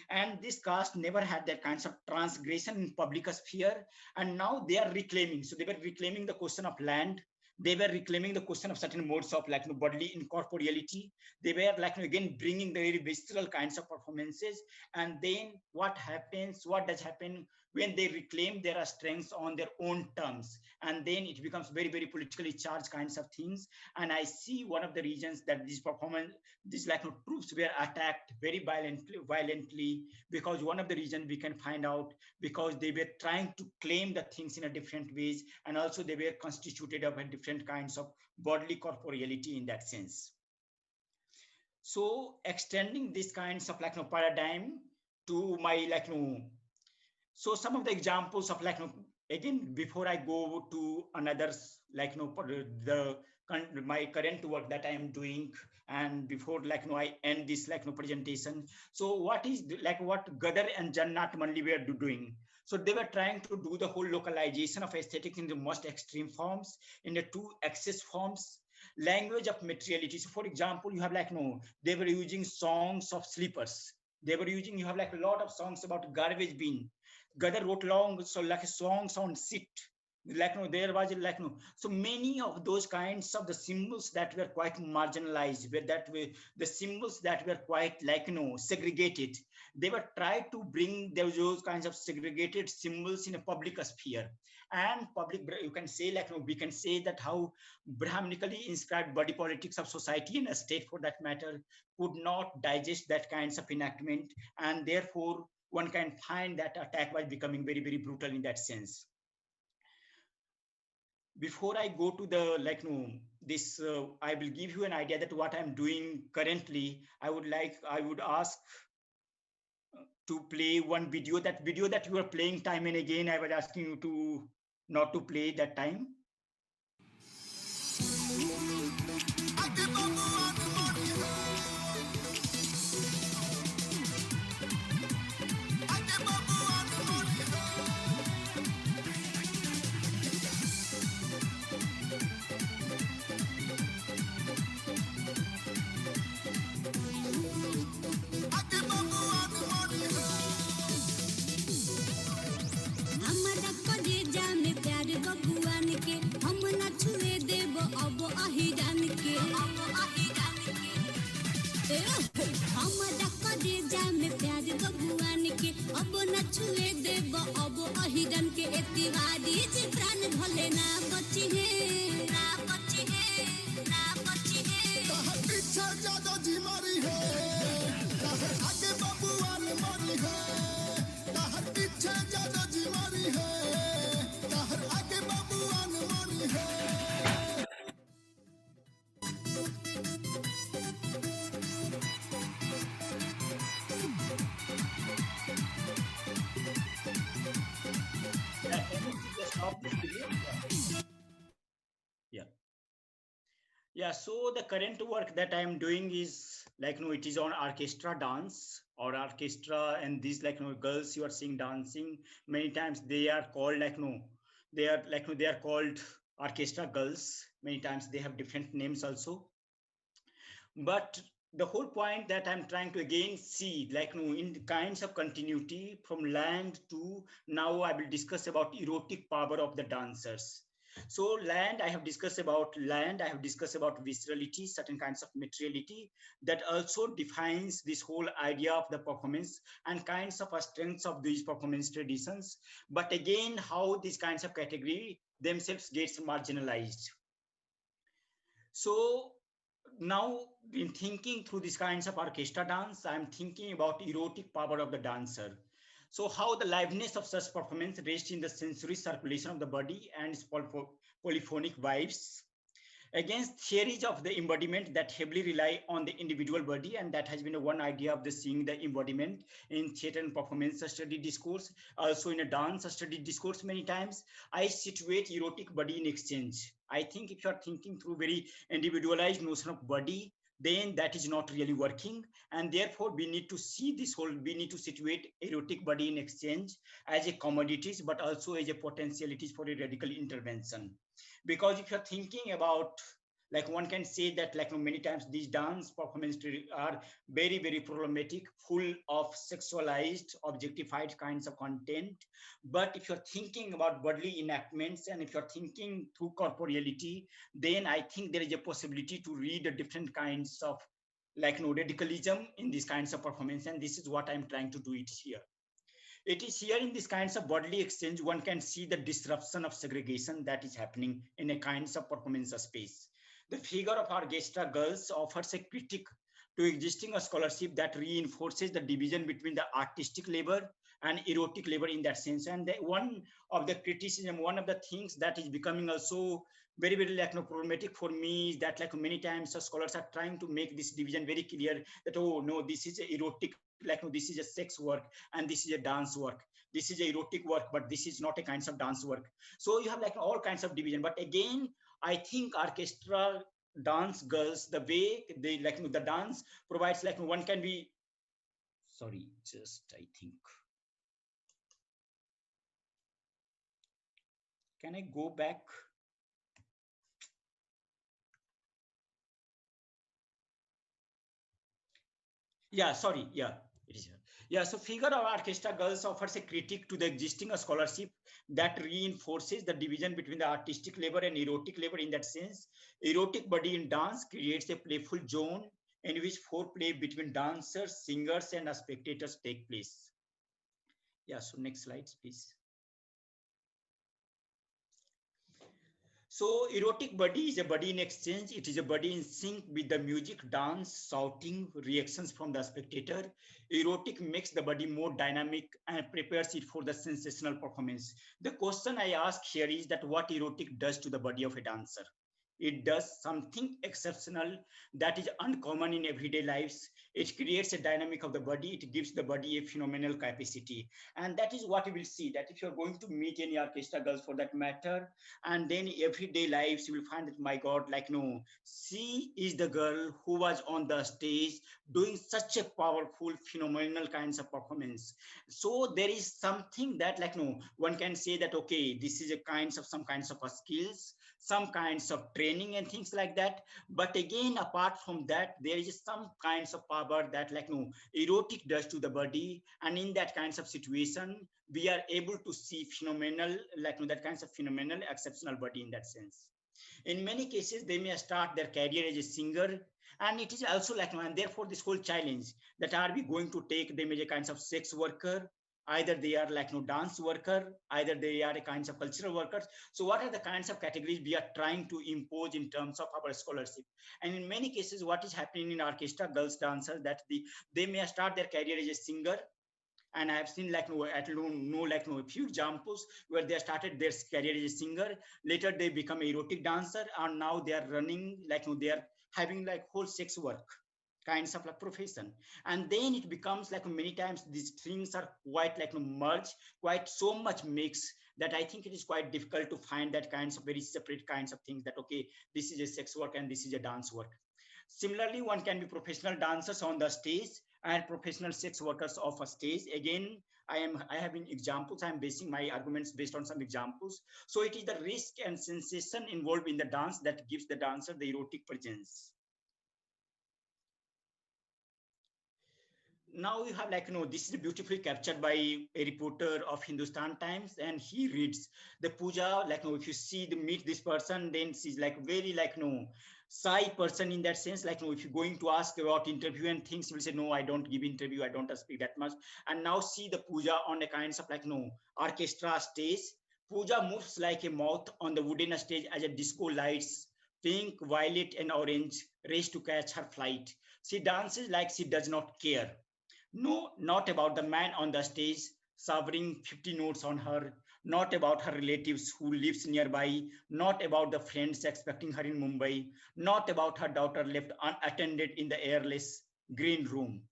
And this caste never had that kinds of transgression in public sphere, and now they are reclaiming. So they were reclaiming the question of land, they were reclaiming the question of certain modes of bodily incorporeality. They were again bringing the very visceral kinds of performances. And then what does happen when they reclaim their strengths on their own terms? And then it becomes very, very politically charged kinds of things. And I see one of the reasons that these troops were attacked very violently, because one of the reasons we can find out, because they were trying to claim the things in a different ways, and also they were constituted of a different kinds of bodily corporeality in that sense. So extending this kinds of paradigm to my so some of the examples of again, before I go to another my current work that I am doing, and before I end this presentation. So what is what Gadar and Jannat Mandi were doing? So they were trying to do the whole localization of aesthetic in the most extreme forms, in the two excess forms, language of materiality. So for example, you have they were using songs of sleepers. They were using, you have a lot of songs about garbage bin. Gadar wrote long, so songs on sit. There was so many of those kinds of the symbols that were quite marginalized, where that way the symbols that were quite segregated. They were tried to bring those kinds of segregated symbols in a public sphere. And public, you can say we can say that how Brahmanically inscribed body politics of society and a state for that matter could not digest that kinds of enactment, and therefore one can find that attack was becoming very, very brutal in that sense. Before I go to the this I will give you an idea that what I'm doing currently. I would ask to play one video, that you are playing time and again. I was asking you to not to play that time. Yeah, so the current work that I'm doing is like, it is on orchestra dance or orchestra, and these like, girls you are seeing dancing. Many times they are called like, they are like, they are called orchestra girls. Many times they have different names also. But the whole point that I'm trying to again see, like, in the kinds of continuity from land to now, I will discuss about erotic power of the dancers. So land, I have discussed about land, I have discussed about viscerality, certain kinds of materiality that also defines this whole idea of the performance and kinds of strengths of these performance traditions. But again, how these kinds of category themselves gets marginalized. So now, in thinking through these kinds of orchestra dance, I'm thinking about erotic power of the dancer. So how the liveliness of such performance rests in the sensory circulation of the body and its polyphonic vibes against theories of the embodiment that heavily rely on the individual body, and that has been one idea of the seeing the embodiment in theater and performance study discourse, also in a dance study discourse. Many times I situate erotic body in exchange. I think if you are thinking through very individualized notion of body, then that is not really working, and therefore we need to see this whole, we need to situate erotic body in exchange as a commodities but also as a potentialities for a radical intervention. Because if you're thinking about, like, one can say that, like, many times these dance performances are very very problematic, full of sexualized objectified kinds of content. But if you're thinking about bodily enactments and if you're thinking through corporeality, then I think there is a possibility to read the different kinds of, like, radicalism in these kinds of performance, and this is what I'm trying to do it here. It is here in these kinds of bodily exchange one can see the disruption of segregation that is happening in a kinds of performance space. The figure of orchestra girls offers a critique to existing a scholarship that reinforces the division between the artistic labor and erotic labor in that sense. And one of the criticism, one of the things that is becoming also very very like, problematic for me is that, like, many times scholars are trying to make this division very clear that, oh no, this is erotic, like, no, this is a sex work and this is a dance work, this is a erotic work, but this is not a kinds of dance work. So you have like all kinds of division. But again, I think orchestra dance girls, the way they, like, the dance provides, like, one can be, sorry, just I think, can I go back? Yeah, sorry, yeah, it is here. Yeah, so figure of orchestra girls offers a critique to the existing scholarship that reinforces the division between the artistic labor and erotic labor in that sense. Erotic body in dance creates a playful zone in which foreplay between dancers, singers, and spectators take place. Yeah, so next slides, please. So erotic body is a body in exchange. It is a body in sync with the music, dance, shouting, reactions from the spectator. Erotic makes the body more dynamic and prepares it for the sensational performance. The question I ask here is that what erotic does to the body of a dancer. It does something exceptional that is uncommon in everyday lives. It creates a dynamic of the body. It gives the body a phenomenal capacity. And that is what you will see, that if you're going to meet any orchestra girls for that matter, and then everyday lives, you will find that, my God, like, no, she is the girl who was on the stage doing such a powerful, phenomenal kinds of performance. So there is something that, like, no, one can say that, okay, this is a kinds of some kinds of skills, some kinds of training and things like that. But again, apart from that, there is some kinds of power that, like, no, erotic does to the body. And in that kinds of situation, we are able to see phenomenal, like, no, that kinds of phenomenal exceptional body in that sense. In many cases, they may start their career as a singer, and it is also like, and therefore this whole challenge, that are we going to take them as a kinds of sex worker, either they are like, no, dance worker, either they are a kinds of cultural workers. So what are the kinds of categories we are trying to impose in terms of our scholarship? And in many cases, what is happening in orchestra girls dancers, that they may start their career as a singer, and I've seen, like, no, at no, like, no, a few examples where they started their career as a singer, later they become erotic dancer, and now they are running, like, no, they are having like whole sex work. kinds of like profession, and then it becomes like many times these things are quite like merged, quite so much mix, that I think it is quite difficult to find that kinds of very separate kinds of things, that okay, this is a sex work and this is a dance work. Similarly, one can be professional dancers on the stage and professional sex workers off a stage. Again, I have in examples, I'm basing my arguments based on some examples. So it is the risk and sensation involved in the dance that gives the dancer the erotic presence. Now you have like, this is beautifully captured by a reporter of Hindustan Times, and he reads the puja, like, if you see the meet this person, then she's like very like, shy person in that sense, like, if you're going to ask about interview and things, he will say, no, I don't give interview, I don't speak that much. And now see the puja on a kinds of like, orchestra stage. Puja moves like a moth on the wooden stage as a disco lights, pink, violet, and orange race to catch her flight. She dances like she does not care. No, not about the man on the stage showering 50 notes on her, not about her relatives who lives nearby, not about the friends expecting her in Mumbai, not about her daughter left unattended in the airless green room.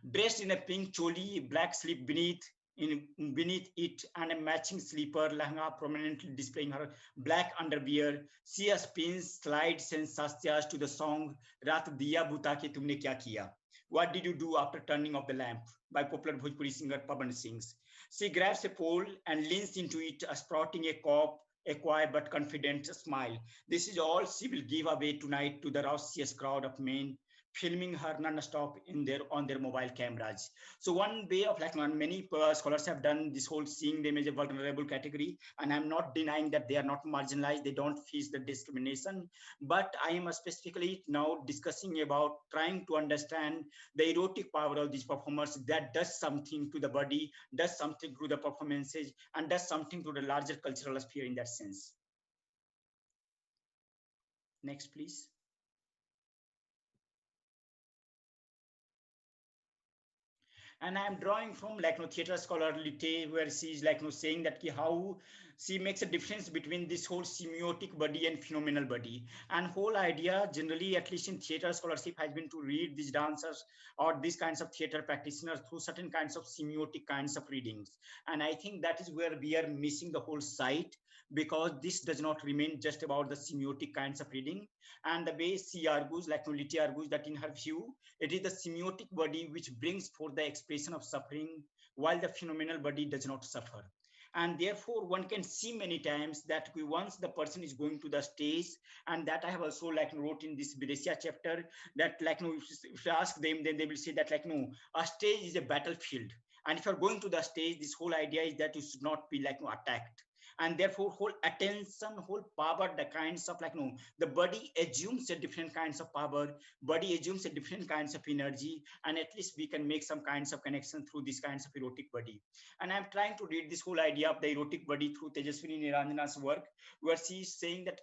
Dressed in a pink choli, black slip beneath it, and a matching sleeper lehenga prominently displaying her black underwear, she spins, slides, and sastyas to the song "Raat Diya Buta Ke Tumne Kya Kiya." What did you do after turning off the lamp? By popular Bhojpuri singer Pavan Singh. She grabs a pole and leans into it, sprouting a quiet but confident smile. This is all she will give away tonight to the raucous crowd of men filming her non-stop in their on their mobile cameras. So one way of like many scholars have done this whole seeing them as a vulnerable category, and I'm not denying that they are not marginalized, they don't face the discrimination, but I am specifically now discussing about trying to understand the erotic power of these performers that does something to the body, does something to the performances, and does something to the larger cultural sphere in that sense. Next, please. And I'm drawing from like theater scholar Lite, where she's like saying that how she makes a difference between this whole semiotic body and phenomenal body. And whole idea generally, at least in theater scholarship, has been to read these dancers or these kinds of theater practitioners through certain kinds of semiotic kinds of readings. And I think that is where we are missing the whole sight, because this does not remain just about the semiotic kinds of reading. And the way she argues, like Lite argues, that in her view, it is the semiotic body which brings forth the expression of suffering, while the phenomenal body does not suffer. And therefore, one can see many times that once the person is going to the stage, and that I have also like wrote in this Videsya chapter, that like if you ask them, then they will say that like a stage is a battlefield. And if you're going to the stage, this whole idea is that you should not be like attacked, and therefore whole attention, whole power, the kinds of like the body assumes a different kinds of power, body assumes a different kinds of energy, and at least we can make some kinds of connection through these kinds of erotic body. And I'm trying to read this whole idea of the erotic body through Tejaswini Niranjana's work, where she is saying that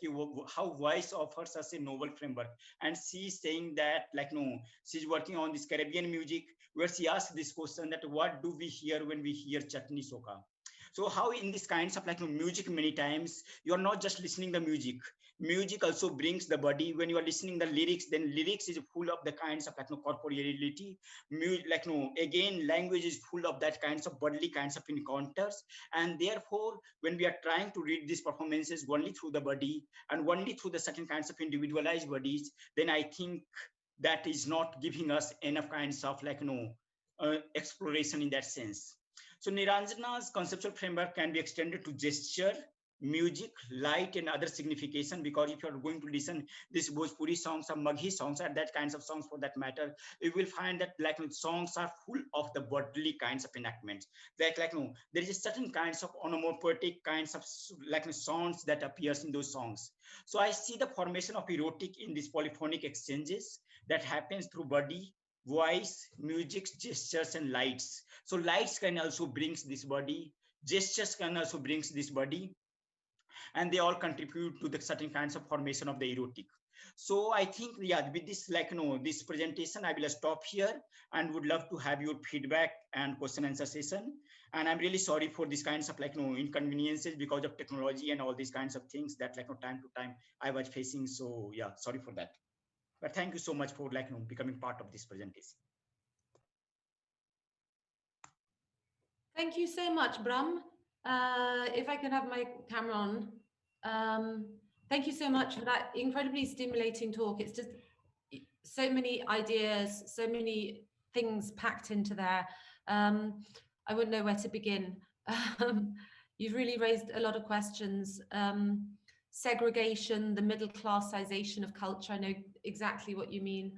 how voice offers us a novel framework. And she is saying that like she's working on this Caribbean music, where she asks this question that what do we hear when we hear Chutney Soka? So how in these kinds of like music, many times you are not just listening the music also brings the body. When you are listening the lyrics, then lyrics is full of the kinds of like corporeality. Like again, language is full of that kinds of bodily kinds of encounters. And therefore when we are trying to read these performances only through the body and only through the certain kinds of individualized bodies, then I think that is not giving us enough kinds of like exploration in that sense. So Niranjana's conceptual framework can be extended to gesture, music, light, and other signification, because if you're going to listen these Bhojpuri songs or Maghi songs or that kinds of songs for that matter, you will find that like songs are full of the bodily kinds of enactments. Like there is a certain kinds of onomatopoetic kinds of like sounds that appears in those songs. So I see the formation of erotic in these polyphonic exchanges that happens through body, voice, music, gestures, and lights. So lights can also brings this body, gestures can also brings this body, and they all contribute to the certain kinds of formation of the erotic. So I think, yeah, with this like this presentation, I will stop here and would love to have your feedback and question answer session. And I'm really sorry for these kinds of like inconveniences because of technology and all these kinds of things that like time to time I was facing. So yeah, sorry for that. But thank you so much for becoming part of this presentation. Thank you so much, Brahm. If I could have my camera on. Thank you so much for that incredibly stimulating talk. It's just so many ideas, so many things packed into there. I wouldn't know where to begin. You've really raised a lot of questions. Segregation, the middle classization of culture, I know exactly what you mean.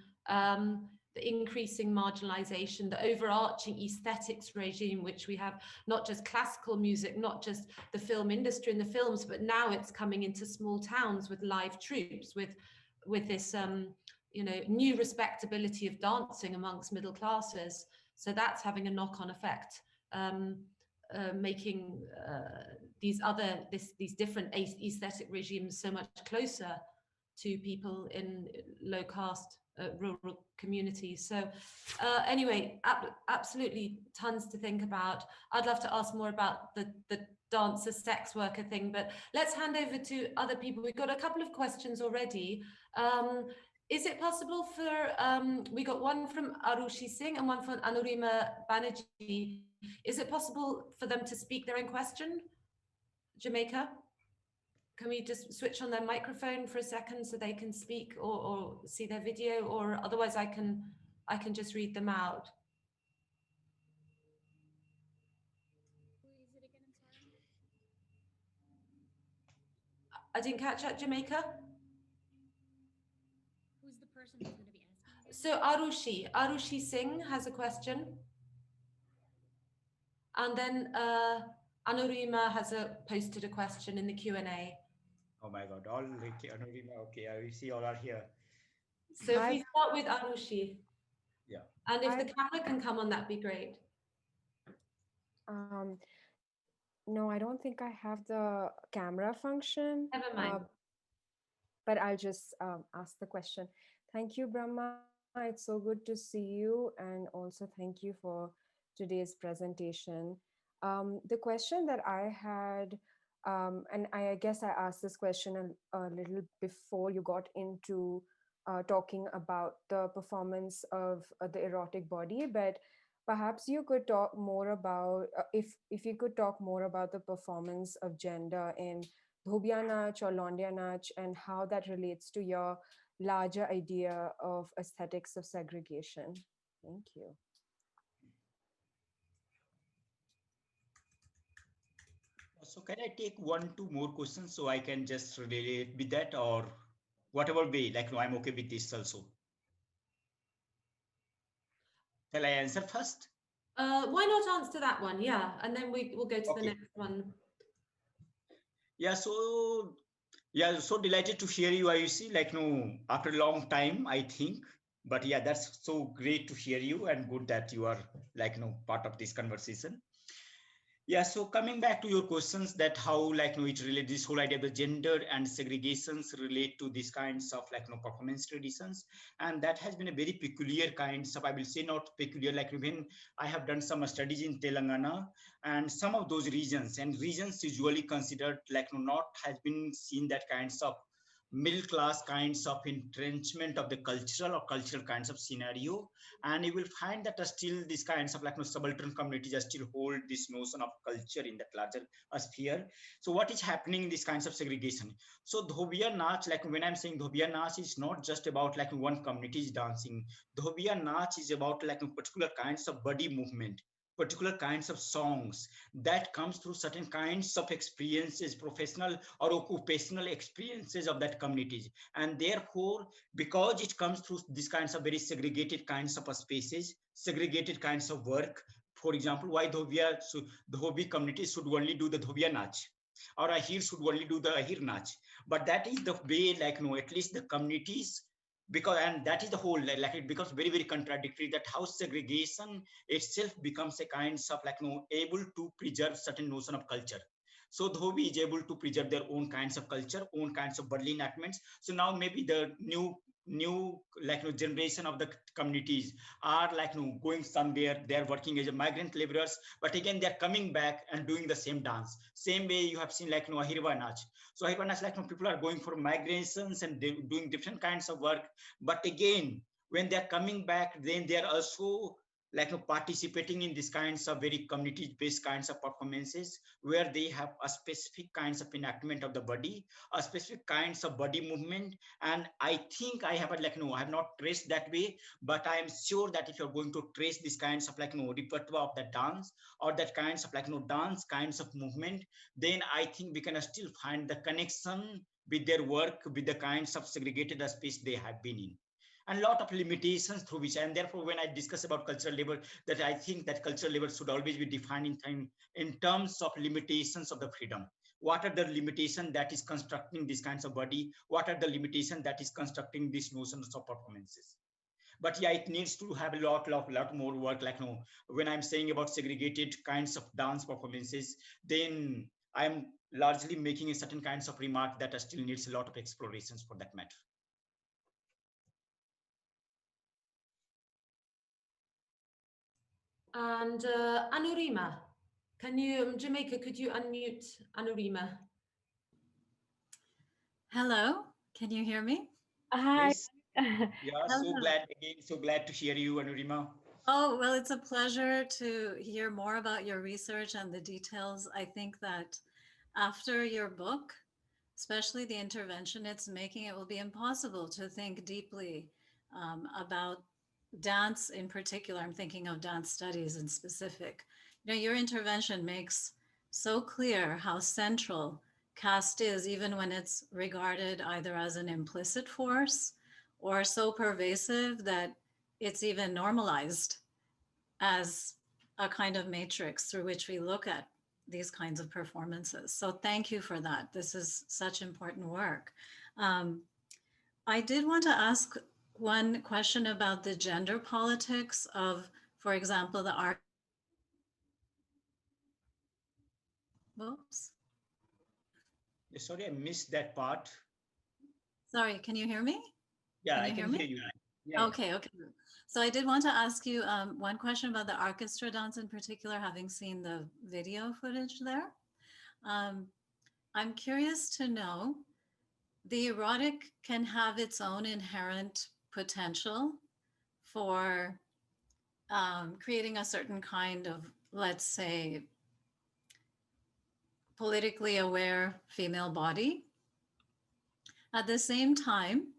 The increasing marginalization, the overarching aesthetics regime, which we have, not just classical music, not just the film industry and the films, but now it's coming into small towns with live troops, with this new respectability of dancing amongst middle classes. So that's having a knock-on effect, making these different aesthetic regimes so much closer to people in low caste rural communities. So anyway, absolutely tons to think about. I'd love to ask more about the dancer sex worker thing, but let's hand over to other people. We've got a couple of questions already. Is it possible for, we got one from Arushi Singh and one from Anurima Banerjee. Is it possible for them to speak their own question? Jamaica? Can we just switch on their microphone for a second so they can speak or see their video, or otherwise I can just read them out. I didn't catch that, Jamaica. Who's the person who's going to be asking? So Arushi Singh has a question. And then Anurima has posted a question in the Q&A. Oh my God, all okay, I see all are here. So if we start with Arushi. Yeah. And if the camera can come on, that'd be great. No, I don't think I have the camera function. Never mind. But I'll just ask the question. Thank you, Brahma. It's so good to see you. And also thank you for today's presentation. The question that I had, and I guess I asked this question a little before you got into talking about the performance of the erotic body, but perhaps you could talk more about, if you could talk more about the performance of gender in Dhobia Nach or Laundia Nach and how that relates to your larger idea of aesthetics of segregation. Thank you. So can I take 1-2 more questions so I can just relate with that, or whatever way, no, I'm okay with this also. Shall I answer first? Why not answer that one? Yeah, and then we'll go to the next one. Yeah, so delighted to hear you, Ayushi, after a long time, I think. But yeah, that's so great to hear you and good that you are part of this conversation. Yeah, so coming back to your questions that how it relates, this whole idea of the gender and segregations relate to these kinds of performance traditions, and that has been a very peculiar kinds of, I will say not peculiar, when I have done some studies in Telangana and some of those regions usually considered not has been seen that kinds of middle class kinds of entrenchment of the cultural kinds of scenario, and you will find that still these kinds of subaltern communities are still hold this notion of culture in that larger sphere. So what is happening in these kinds of segregation? So Dhobia Nach, when I'm saying Dhobia Nach, is not just about one community is dancing. Dhobia Nach is about particular kinds of body movement, particular kinds of songs that comes through certain kinds of experiences, professional or occupational experiences of that communities. And therefore, because it comes through these kinds of very segregated kinds of spaces, segregated kinds of work, for example, why the Dhobi community should only do the Dhobia Nach, or Ahir should only do the Ahir Nach. But that is the way, at least the communities, because, and that is the whole, it becomes very, very contradictory that how segregation itself becomes a kind of able to preserve certain notion of culture. So Dhobi is able to preserve their own kinds of culture, own kinds of bodily enactments. So now maybe the new new generation of the communities are going somewhere, they're working as a migrant laborers, but again they're coming back and doing the same dance. Same way you have seen Ahirva Nach. So Ahirva Nach, people are going for migrations and they doing different kinds of work, but again when they're coming back, then they're also participating in these kinds of very community based kinds of performances where they have a specific kinds of enactment of the body, a specific kinds of body movement. And I think I have I have not traced that way, but I am sure that if you're going to trace these kinds of repertoire of that dance or that kinds of dance kinds of movement, then I think we can still find the connection with their work, with the kinds of segregated space they have been in, and a lot of limitations through which. And therefore when I discuss about cultural labor, that I think that cultural labor should always be defined in terms of limitations of the freedom. What are the limitations that is constructing these kinds of body? What are the limitations that is constructing these notions of performances? But yeah, it needs to have a lot more work. When I'm saying about segregated kinds of dance performances, then I'm largely making a certain kinds of remark that still needs a lot of explorations for that matter. And Anurima, can you, Jamaica, could you unmute Anurima? Hello, can you hear me? Hi. Yes. Yeah, so glad to hear you, Anurima. Oh, well, it's a pleasure to hear more about your research and the details. I think that after your book, especially the intervention it's making, it will be impossible to think deeply about dance in particular. I'm thinking of dance studies in specific. You know, your intervention makes so clear how central caste is, even when it's regarded either as an implicit force or so pervasive that it's even normalized as a kind of matrix through which we look at these kinds of performances. So thank you for that. This is such important work. I did want to ask one question about the gender politics of, for example, the art. Whoops. Sorry, I missed that part. Sorry, can you hear me? Yeah, I can hear you. Yeah. Okay. So I did want to ask you one question about the orchestra dance in particular, having seen the video footage there. I'm curious to know, the erotic can have its own inherent potential for creating a certain kind of, let's say, politically aware female body. At the same time,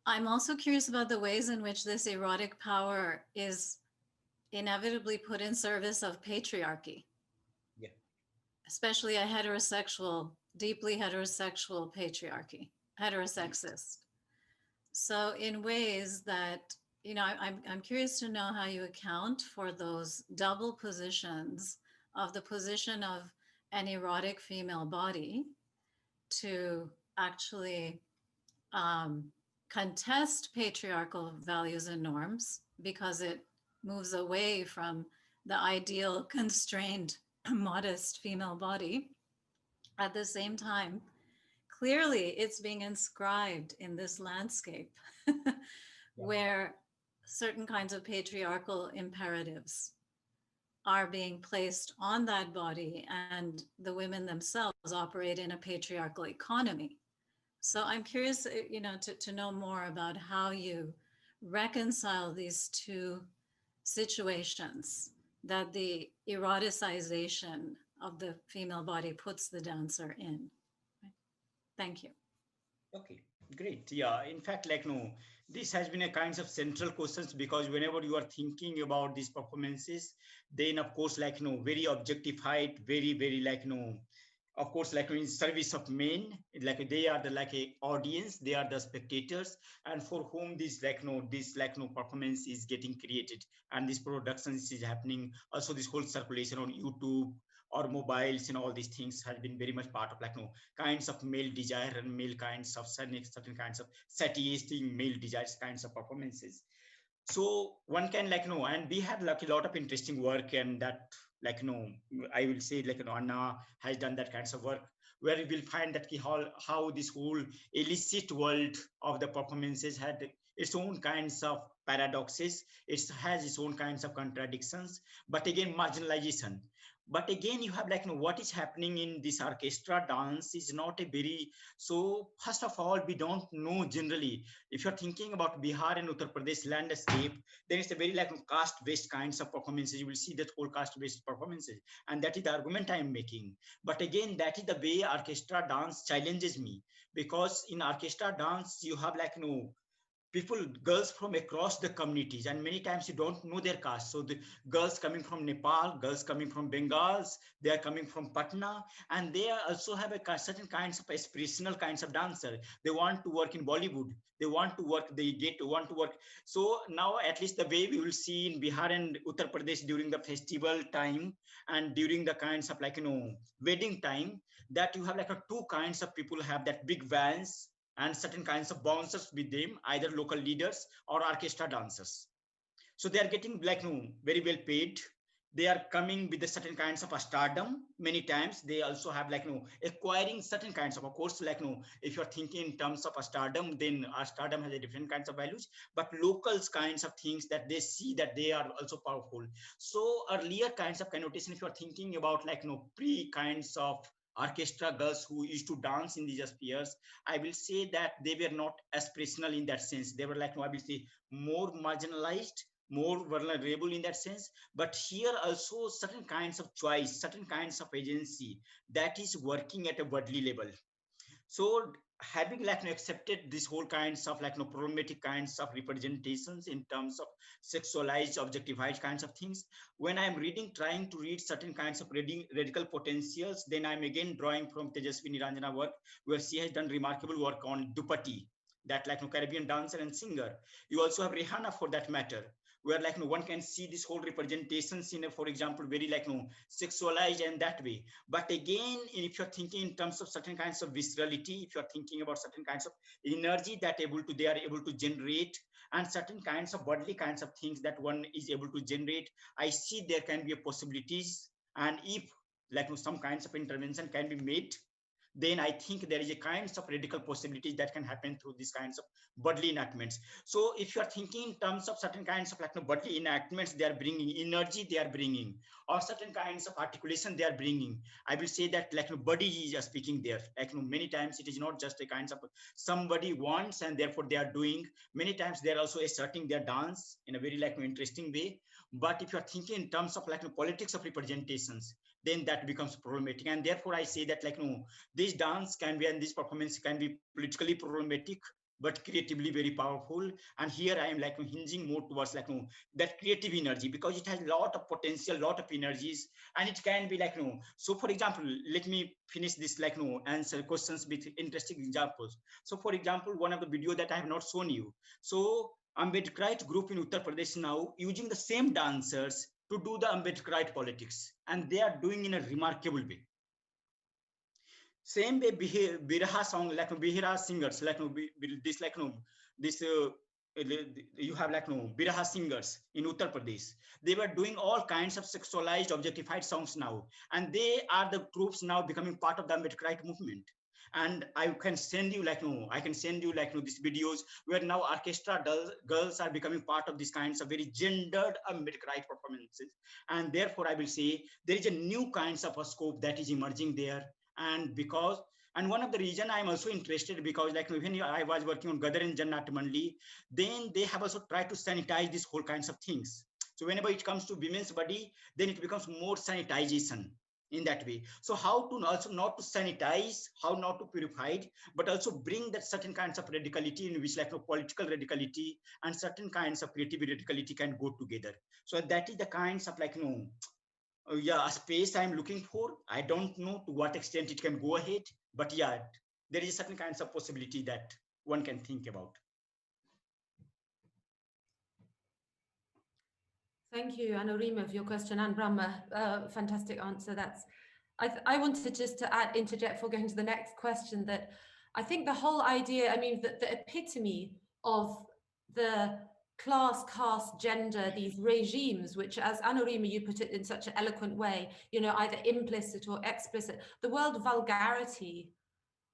I'm also curious about the ways in which this erotic power is inevitably put in service of patriarchy. Yeah. Especially a heterosexual, deeply heterosexual patriarchy, heterosexist. So in ways that, you know, I'm curious to know how you account for those double positions of the position of an erotic female body to actually contest patriarchal values and norms, because it moves away from the ideal constrained modest female body. At the same time, clearly it's being inscribed in this landscape where certain kinds of patriarchal imperatives are being placed on that body, and the women themselves operate in a patriarchal economy. So I'm curious, you know, to know more about how you reconcile these two situations that the eroticization of the female body puts the dancer in. Thank you. Okay, great. Yeah, in fact, this has been a kinds of central questions, because whenever you are thinking about these performances, then of course, very objectified, very of course, in service of men, they are the a audience, they are the spectators, and for whom this performance is getting created, and this production is happening. Also, this whole circulation on YouTube or mobiles and all these things has been very much part of kinds of male desire and male kinds of certain kinds of satiating male desires kinds of performances. So one can and we had a lot of interesting work, and that I will say Anna has done that kinds of work where you will find that how this whole illicit world of the performances had its own kinds of paradoxes. It has its own kinds of contradictions, but again, marginalization. But again, you have like, what is happening in this orchestra dance is not a very, so first of all, we don't know generally. If you're thinking about Bihar and Uttar Pradesh landscape, then it's a very like caste-based kinds of performances. You will see that whole caste-based performances, and that is the argument I am making. But again, that is the way orchestra dance challenges me, because in orchestra dance you have like people, girls from across the communities, and many times you don't know their caste. So the girls coming from Nepal, girls coming from Bengals, they are coming from Patna, and they also have a certain kinds of aspirational kinds of dancer. They want to work in Bollywood, they want to work, want to work. So now at least the way we will see in Bihar and Uttar Pradesh during the festival time and during the kinds of like wedding time, that you have like two kinds of people have that big vans and certain kinds of bouncers with them, either local leaders or orchestra dancers. So they are getting like very well paid. They are coming with a certain kinds of a stardom. Many times they also have like acquiring certain kinds of course, like if you're thinking in terms of a stardom, then our stardom has a different kinds of values, but locals kinds of things that they see that they are also powerful. So earlier kinds of connotation, if you're thinking about like pre kinds of orchestra girls who used to dance in these spheres, I will say that they were not aspirational in that sense. They were like I will say more marginalized, more vulnerable in that sense. But here also certain kinds of choice, certain kinds of agency that is working at a worldly level. So having like accepted this whole kinds of like problematic kinds of representations in terms of sexualized, objectified kinds of things, when I'm reading, trying to read certain kinds of reading radical potentials, then I'm again drawing from Tejasvi Niranjana work, where she has done remarkable work on Dupati, that like Caribbean dancer and singer. You also have Rihanna for that matter, where like one can see this whole representations in a, for example, very like sexualized and that way. But again, if you're thinking in terms of certain kinds of viscerality, if you're thinking about certain kinds of energy that they are able to generate, and certain kinds of bodily kinds of things that one is able to generate, I see there can be a possibilities. And if like some kinds of intervention can be made, then I think there is a kinds of radical possibilities that can happen through these kinds of bodily enactments. So if you are thinking in terms of certain kinds of like bodily enactments, they are bringing energy, they are bringing, or certain kinds of articulation they are bringing, I will say that like body is speaking there. Like many times it is not just a kinds of somebody wants and therefore they are doing. Many times they are also asserting their dance in a very like interesting way. But if you are thinking in terms of like politics of representations, then that becomes problematic. And therefore I say that like this dance can be and this performance can be politically problematic but creatively very powerful. And here I am like hinging more towards like that creative energy, because it has a lot of potential, lot of energies, and it can be like so for example, let me finish this like answer questions with interesting examples. So for example, one of the video that I have not shown you, so Ambedkarite group in Uttar Pradesh now using the same dancers to do the Ambedkarite politics, and they are doing in a remarkable way. Same way Biraha song, like Bihira singers, like this like this you have like Biraha singers in Uttar Pradesh. They were doing all kinds of sexualized, objectified songs now, and they are the groups now becoming part of the Ambedkarite movement. And I can send you like I can send you like these videos where now orchestra girls are becoming part of these kinds of very gendered Ambedkarite performances. And therefore I will say there is a new kinds of a scope that is emerging there. And because, and one of the reason I'm also interested, because like when I was working on Gadar and Jannat Mandi, then they have also tried to sanitize these whole kinds of things. So whenever it comes to women's body, then it becomes more sanitization in that way. So how to also not to sanitize, how not to purify it, but also bring that certain kinds of radicality in which like political radicality and certain kinds of creative radicality can go together. So that is the kinds of like yeah, a space I'm looking for. I don't know to what extent it can go ahead, but yeah, there is certain kinds of possibility that one can think about. Thank you, Anorima, for your question, and Brahma, fantastic answer. That's, I wanted just to interject before going to the next question that I think the whole idea, I mean, the epitome of the class, caste, gender, these regimes, which, as Anorima, you put it in such an eloquent way, you know, either implicit or explicit. The word vulgarity,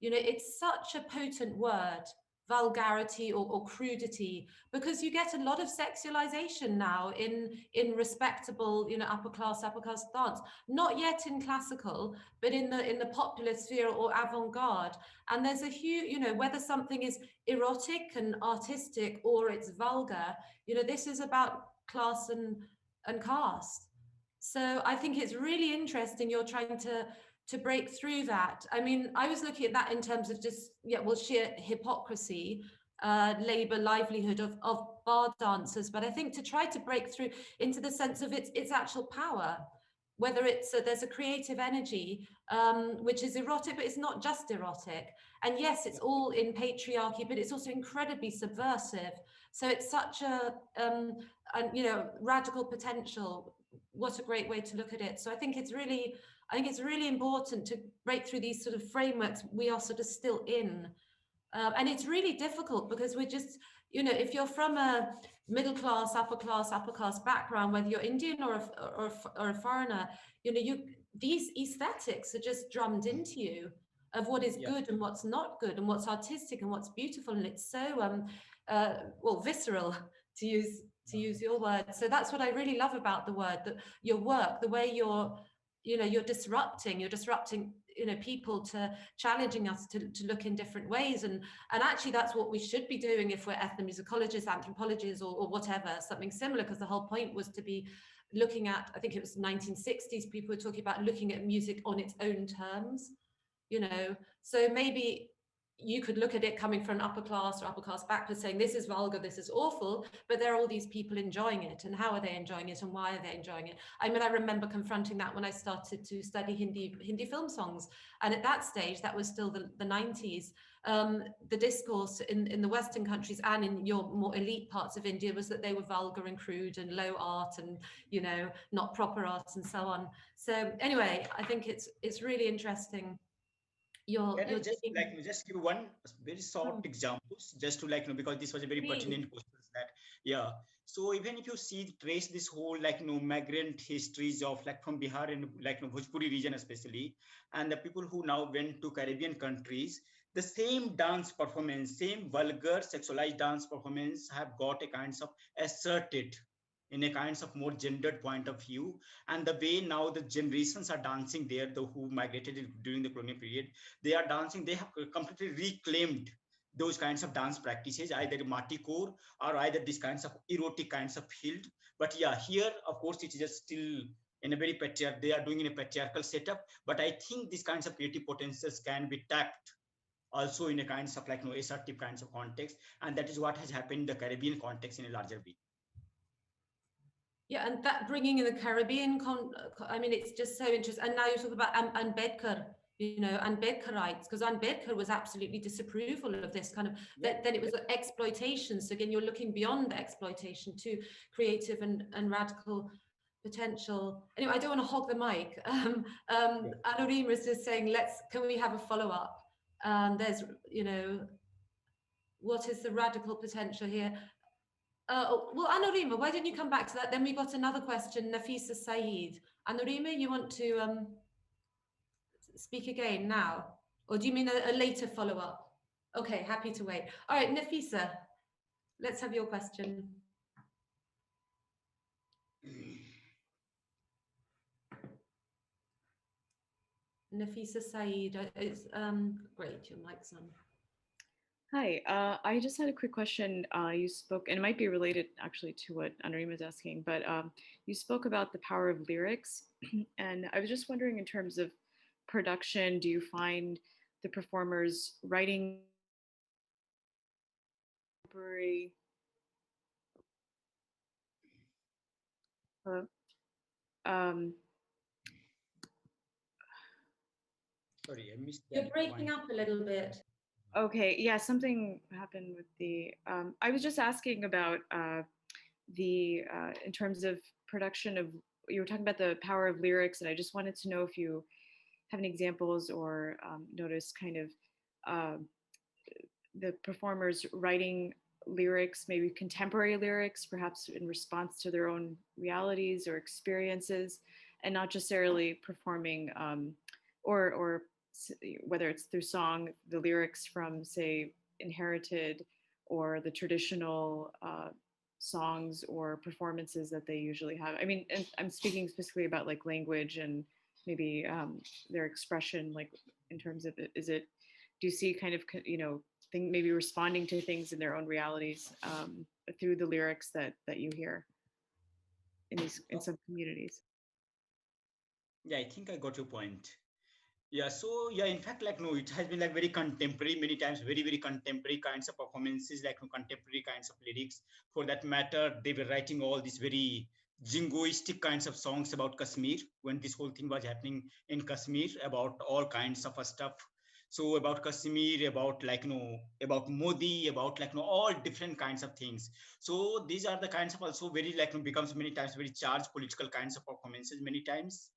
you know, it's such a potent word, vulgarity or crudity, because you get a lot of sexualization now in respectable, you know, upper class dance, not yet in classical, but in the popular sphere or avant-garde. And there's a huge, you know, whether something is erotic and artistic or it's vulgar, you know, this is about class and caste. So I think it's really interesting you're trying to break through that. I mean, I was looking at that in terms of just, yeah, well, sheer hypocrisy, labor livelihood of bar dancers. But I think to try to break through into the sense of its actual power, whether it's there's a creative energy, which is erotic, but it's not just erotic. And yes, it's all in patriarchy, but it's also incredibly subversive. So it's such you know, radical potential. What a great way to look at it. So I think it's really important to break through these sort of frameworks we are sort of still in. And it's really difficult because we're just, you know, if you're from a middle class, upper class background, whether you're Indian or a foreigner, you know, these aesthetics are just drummed into you of what is good and what's not good and what's artistic and what's beautiful. And it's so, well, visceral to use your word. So that's what I really love about the word, that your work, the way you're, you know, you're disrupting, you know, people, to challenging us to look in different ways. And actually that's what we should be doing if we're ethnomusicologists, anthropologists, or whatever, something similar, because the whole point was to be looking at, I think it was 1960s, people were talking about looking at music on its own terms, you know. So maybe you could look at it coming from upper class backwards, saying this is vulgar, this is awful, but there are all these people enjoying it, and how are they enjoying it, and why are they enjoying it? I mean, I remember confronting that when I started to study Hindi film songs, and at that stage, that was still the 90s. The discourse in the Western countries and in your more elite parts of India was that they were vulgar and crude and low art and, you know, not proper art and so on. So anyway, I think it's really interesting. Can I You're just digging. just give one very short examples, just to because this was a very Please. pertinent question. That yeah. So even if you see trace this whole migrant histories of from Bihar and Bhojpuri region especially, and the people who now went to Caribbean countries, the same dance performance, same vulgar sexualized dance performance have got a kinds of asserted in a kinds of more gendered point of view. And the way now the generations are dancing there, the who migrated during the colonial period, they are dancing, they have completely reclaimed those kinds of dance practices, either mati core or either these kinds of erotic kinds of field. But yeah, here of course it is just still in a very they are doing in a patriarchal setup. But I think these kinds of creative potentials can be tapped also in a kinds of assertive kinds of context, and that is what has happened in the Caribbean context in a larger way. Yeah, and that bringing in the Caribbean, I mean, it's just so interesting. And now you're talking about Ambedkar, you know, Ambedkarites, because Ambedkar was absolutely disapproval of this kind of, then it was exploitation. So again, you're looking beyond the exploitation to creative and radical potential. Anyway, I don't want to hog the mic. Anorima is just saying, can we have a follow-up? There's, you know, what is the radical potential here? Well, Anorima, why don't you come back to that? Then we got another question, Nafisa Saeed. Anorima, you want to speak again now? Or do you mean a later follow-up? Okay, happy to wait. All right, Nafisa, let's have your question. Nafisa Saeed, it's great, your mic's on. Hi, I just had a quick question. You spoke, and it might be related actually to what Anurima is asking, but you spoke about the power of lyrics. And I was just wondering, in terms of production, do you find the performers writing contemporary? Hello? Sorry, I missed that. You're breaking up a little bit. Okay, yeah, something happened with the, I was just asking about in terms of production of, you were talking about the power of lyrics, and I just wanted to know if you have any examples or notice kind of the performers writing lyrics, maybe contemporary lyrics, perhaps in response to their own realities or experiences, and not necessarily performing or whether it's through song, the lyrics from, say, inherited or the traditional songs or performances that they usually have. I mean, and I'm speaking specifically about like language and maybe their expression, like in terms of is it, do you see kind of, thing, maybe responding to things in their own realities through the lyrics that you hear in some communities? Yeah, I think I got your point. Yeah, so yeah, in fact, like no, it has been like very contemporary, many times very, very contemporary kinds of performances, like no, contemporary kinds of lyrics. For that matter, they were writing all these very jingoistic kinds of songs about Kashmir when this whole thing was happening in Kashmir, about all kinds of stuff. So about Kashmir, about like about Modi, about like all different kinds of things. So these are the kinds of also very like becomes many times very charged political kinds of performances many times.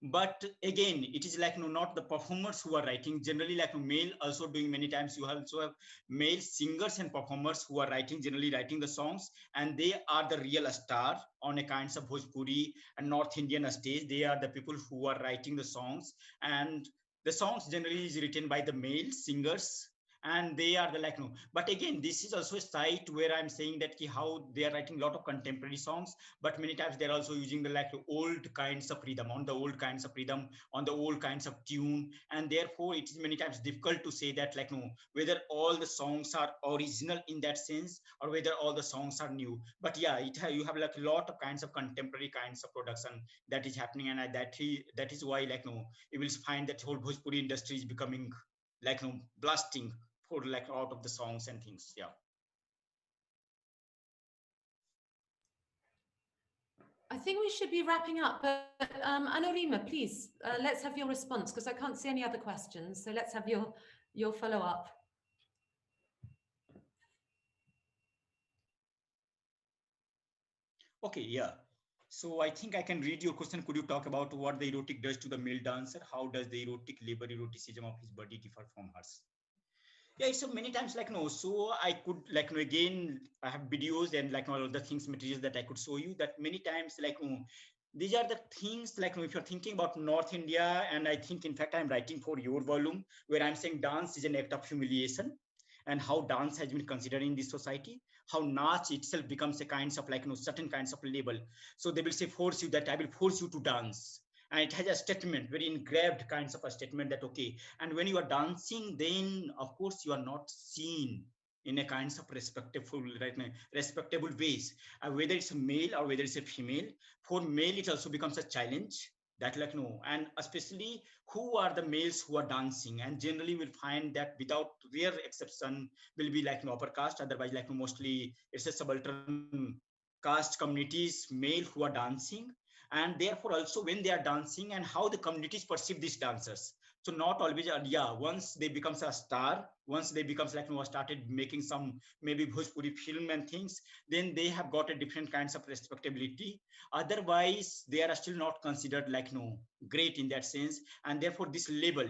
But again, it is like not the performers who are writing, generally like male also doing, many times you also have male singers and performers who are writing, generally writing the songs, and they are the real star on a kinds of Bhojpuri and North Indian stage. They are the people who are writing the songs, and the songs generally is written by the male singers, and they are the like but again, this is also a site where I'm saying that how they are writing a lot of contemporary songs, but many times they're also using the like old kinds of rhythm, on the old kinds of rhythm, on the old kinds of tune, and therefore it is many times difficult to say that like whether all the songs are original in that sense or whether all the songs are new. But yeah, you have like a lot of kinds of contemporary kinds of production that is happening, and that is why like you will find that whole Bhojpuri industry is becoming like blasting for like out of the songs and things. Yeah. I think we should be wrapping up, but Anorima, please, let's have your response, because I can't see any other questions. So let's have your follow-up. Okay, yeah. So I think I can read your question. Could you talk about what the erotic does to the male dancer? How does the erotic labor, eroticism of his body differ from hers? Yeah, so many times like so I could like again I have videos and like all the things, materials that I could show you, that many times like these are the things like if you're thinking about North India, and I think in fact I'm writing for your volume where I'm saying dance is an act of humiliation, and how dance has been considered in this society, how Nach itself becomes a kinds of like certain kinds of label. So they will say force you, that I will force you to dance, and it has a statement, very engraved kinds of a statement, that okay, and when you are dancing, then of course you are not seen in a kinds of respectful, right, respectable ways, whether it's a male or whether it's a female. For male it also becomes a challenge, that like and especially who are the males who are dancing, and generally we'll find that without rare exception will be like upper caste, otherwise like mostly it's a subaltern caste communities male who are dancing. And therefore also when they are dancing and how the communities perceive these dancers, so not always yeah, once they becomes a star, once they becomes like started making some maybe Bhojpuri film and things, then they have got a different kinds of respectability. Otherwise they are still not considered like great in that sense, and therefore this label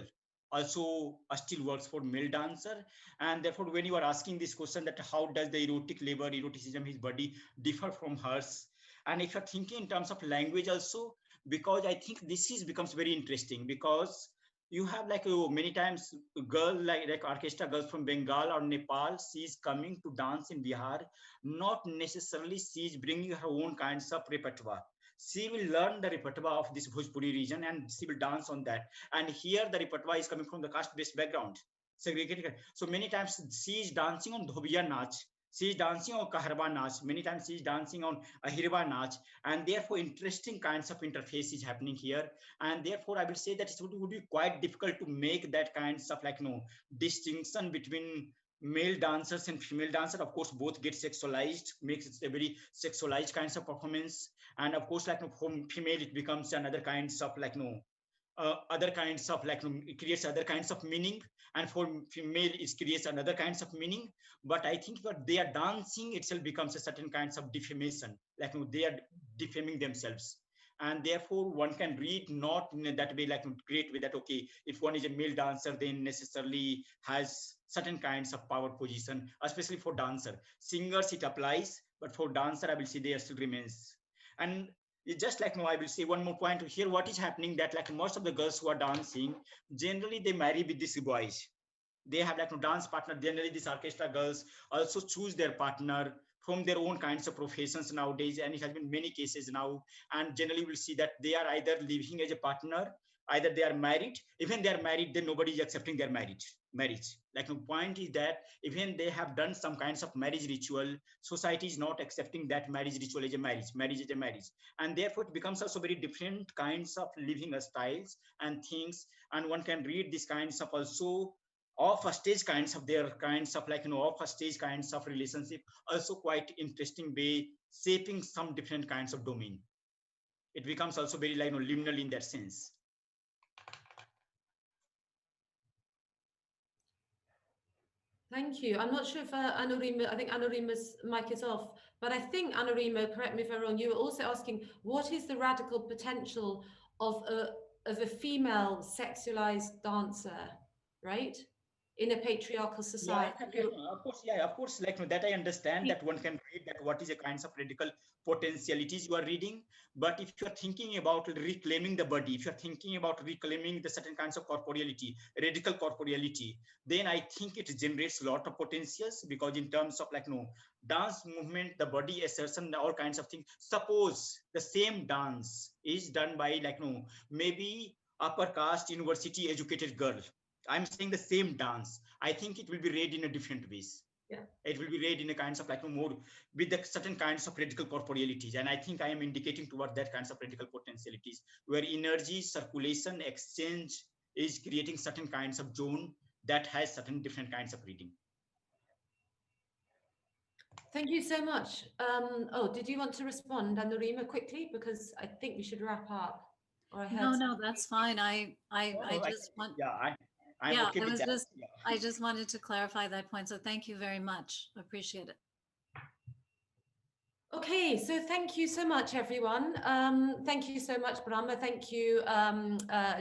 also still works for male dancer. And therefore when you are asking this question that how does the erotic labor, eroticism, his body differ from hers, and if you're thinking in terms of language also, because I think this is becomes very interesting, because you have like many times girl like orchestra girls from Bengal or Nepal, she is coming to dance in Bihar, not necessarily she is bringing her own kinds of repertoire. She will learn the repertoire of this Bhojpuri region and she will dance on that. And here the repertoire is coming from the caste-based background, segregated. So many times she is dancing on Dhobiya Nach, she is dancing on Kaharwa Nach, many times she is dancing on Ahirwa Nach, and therefore interesting kinds of interface is happening here. And therefore I will say that it would be quite difficult to make that kinds of like distinction between male dancers and female dancers. Of course both get sexualized, makes it a very sexualized kinds of performance. And of course like for female it becomes another kinds of like other kinds of like it creates other kinds of meaning, and for female it creates another kinds of meaning. But I think that they are dancing itself becomes a certain kinds of defamation, like they are defaming themselves. and therefore one can read not in that way, like great way that, okay, if one is a male dancer, then necessarily has certain kinds of power position, especially for dancer. Singers, it applies, but for dancer, I will say there still remains. And it's just like, no, I will say one more point here. What is happening that like most of the girls who are dancing, generally they marry with these boys. They have like no dance partner. Generally these orchestra girls also choose their partner from their own kinds of professions nowadays, and it has been many cases now. And generally we'll see that they are either living as a partner, either they are married. Even they are married, then nobody is accepting their marriage. Like the point is that even they have done some kinds of marriage ritual, society is not accepting that marriage ritual as a marriage is a marriage. And therefore it becomes also very different kinds of living styles and things. And one can read these kinds of also off a stage kinds of their kinds of like off a stage kinds of relationship, also quite interesting way shaping some different kinds of domain. It becomes also very like liminal in that sense. Thank you. I'm not sure if Anurima, I think Anurima's mic is off, but I think Anurima, correct me if I'm wrong, you were also asking what is the radical potential of a female sexualized dancer, right? In a patriarchal society. Of course, yeah, of course, like that I understand that one can read that what is a kinds of radical potentialities you are reading. But if you're thinking about reclaiming the body, if you're thinking about reclaiming the certain kinds of corporeality, radical corporeality, then I think it generates a lot of potentials, because in terms of like dance movement, the body asserts and all kinds of things. Suppose the same dance is done by like maybe upper caste university educated girl. I'm saying the same dance. I think it will be read in a different ways. Yeah. It will be read in a kinds of like more with the certain kinds of radical corporealities. And I think I am indicating toward that kinds of radical potentialities where energy, circulation, exchange is creating certain kinds of zone that has certain different kinds of reading. Thank you so much. Oh, did you want to respond, Anurima, quickly? Because I think we should wrap up. Or I heard No, that's fine. I just want. I'm Yeah, okay with that. Yeah. I just wanted to clarify that point. So thank you very much. Appreciate it. Okay, so thank you so much, everyone. Thank you so much, Brahma. Thank you,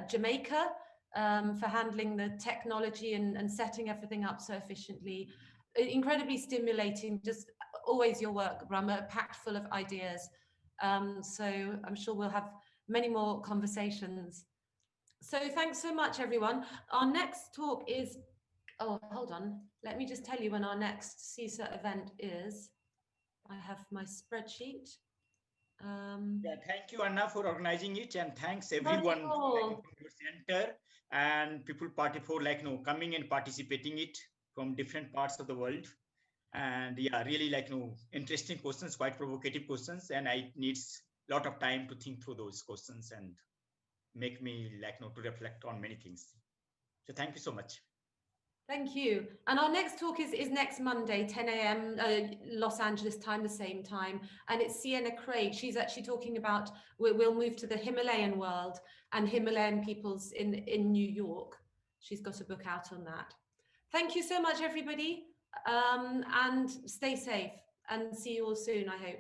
Jamaica, for handling the technology and setting everything up so efficiently. Incredibly stimulating, just always your work, Brahma, packed full of ideas. So I'm sure we'll have many more conversations. So thanks so much, everyone. Our next talk is, oh, hold on. Let me just tell you when our next CISA event is. I have my spreadsheet. Yeah, thank you, Anna, for organizing it, and thanks everyone from your center and people party for like coming and participating it from different parts of the world. And yeah, really like interesting questions, quite provocative questions, and I needs a lot of time to think through those questions and make me like to reflect on many things. So thank you so much. Thank you. And our next talk is next Monday, 10 a.m. Los Angeles time, the same time. And it's Sienna Craig. She's actually talking about, we'll move to the Himalayan world and Himalayan peoples in New York. She's got a book out on that. Thank you so much, everybody. And stay safe and see you all soon, I hope.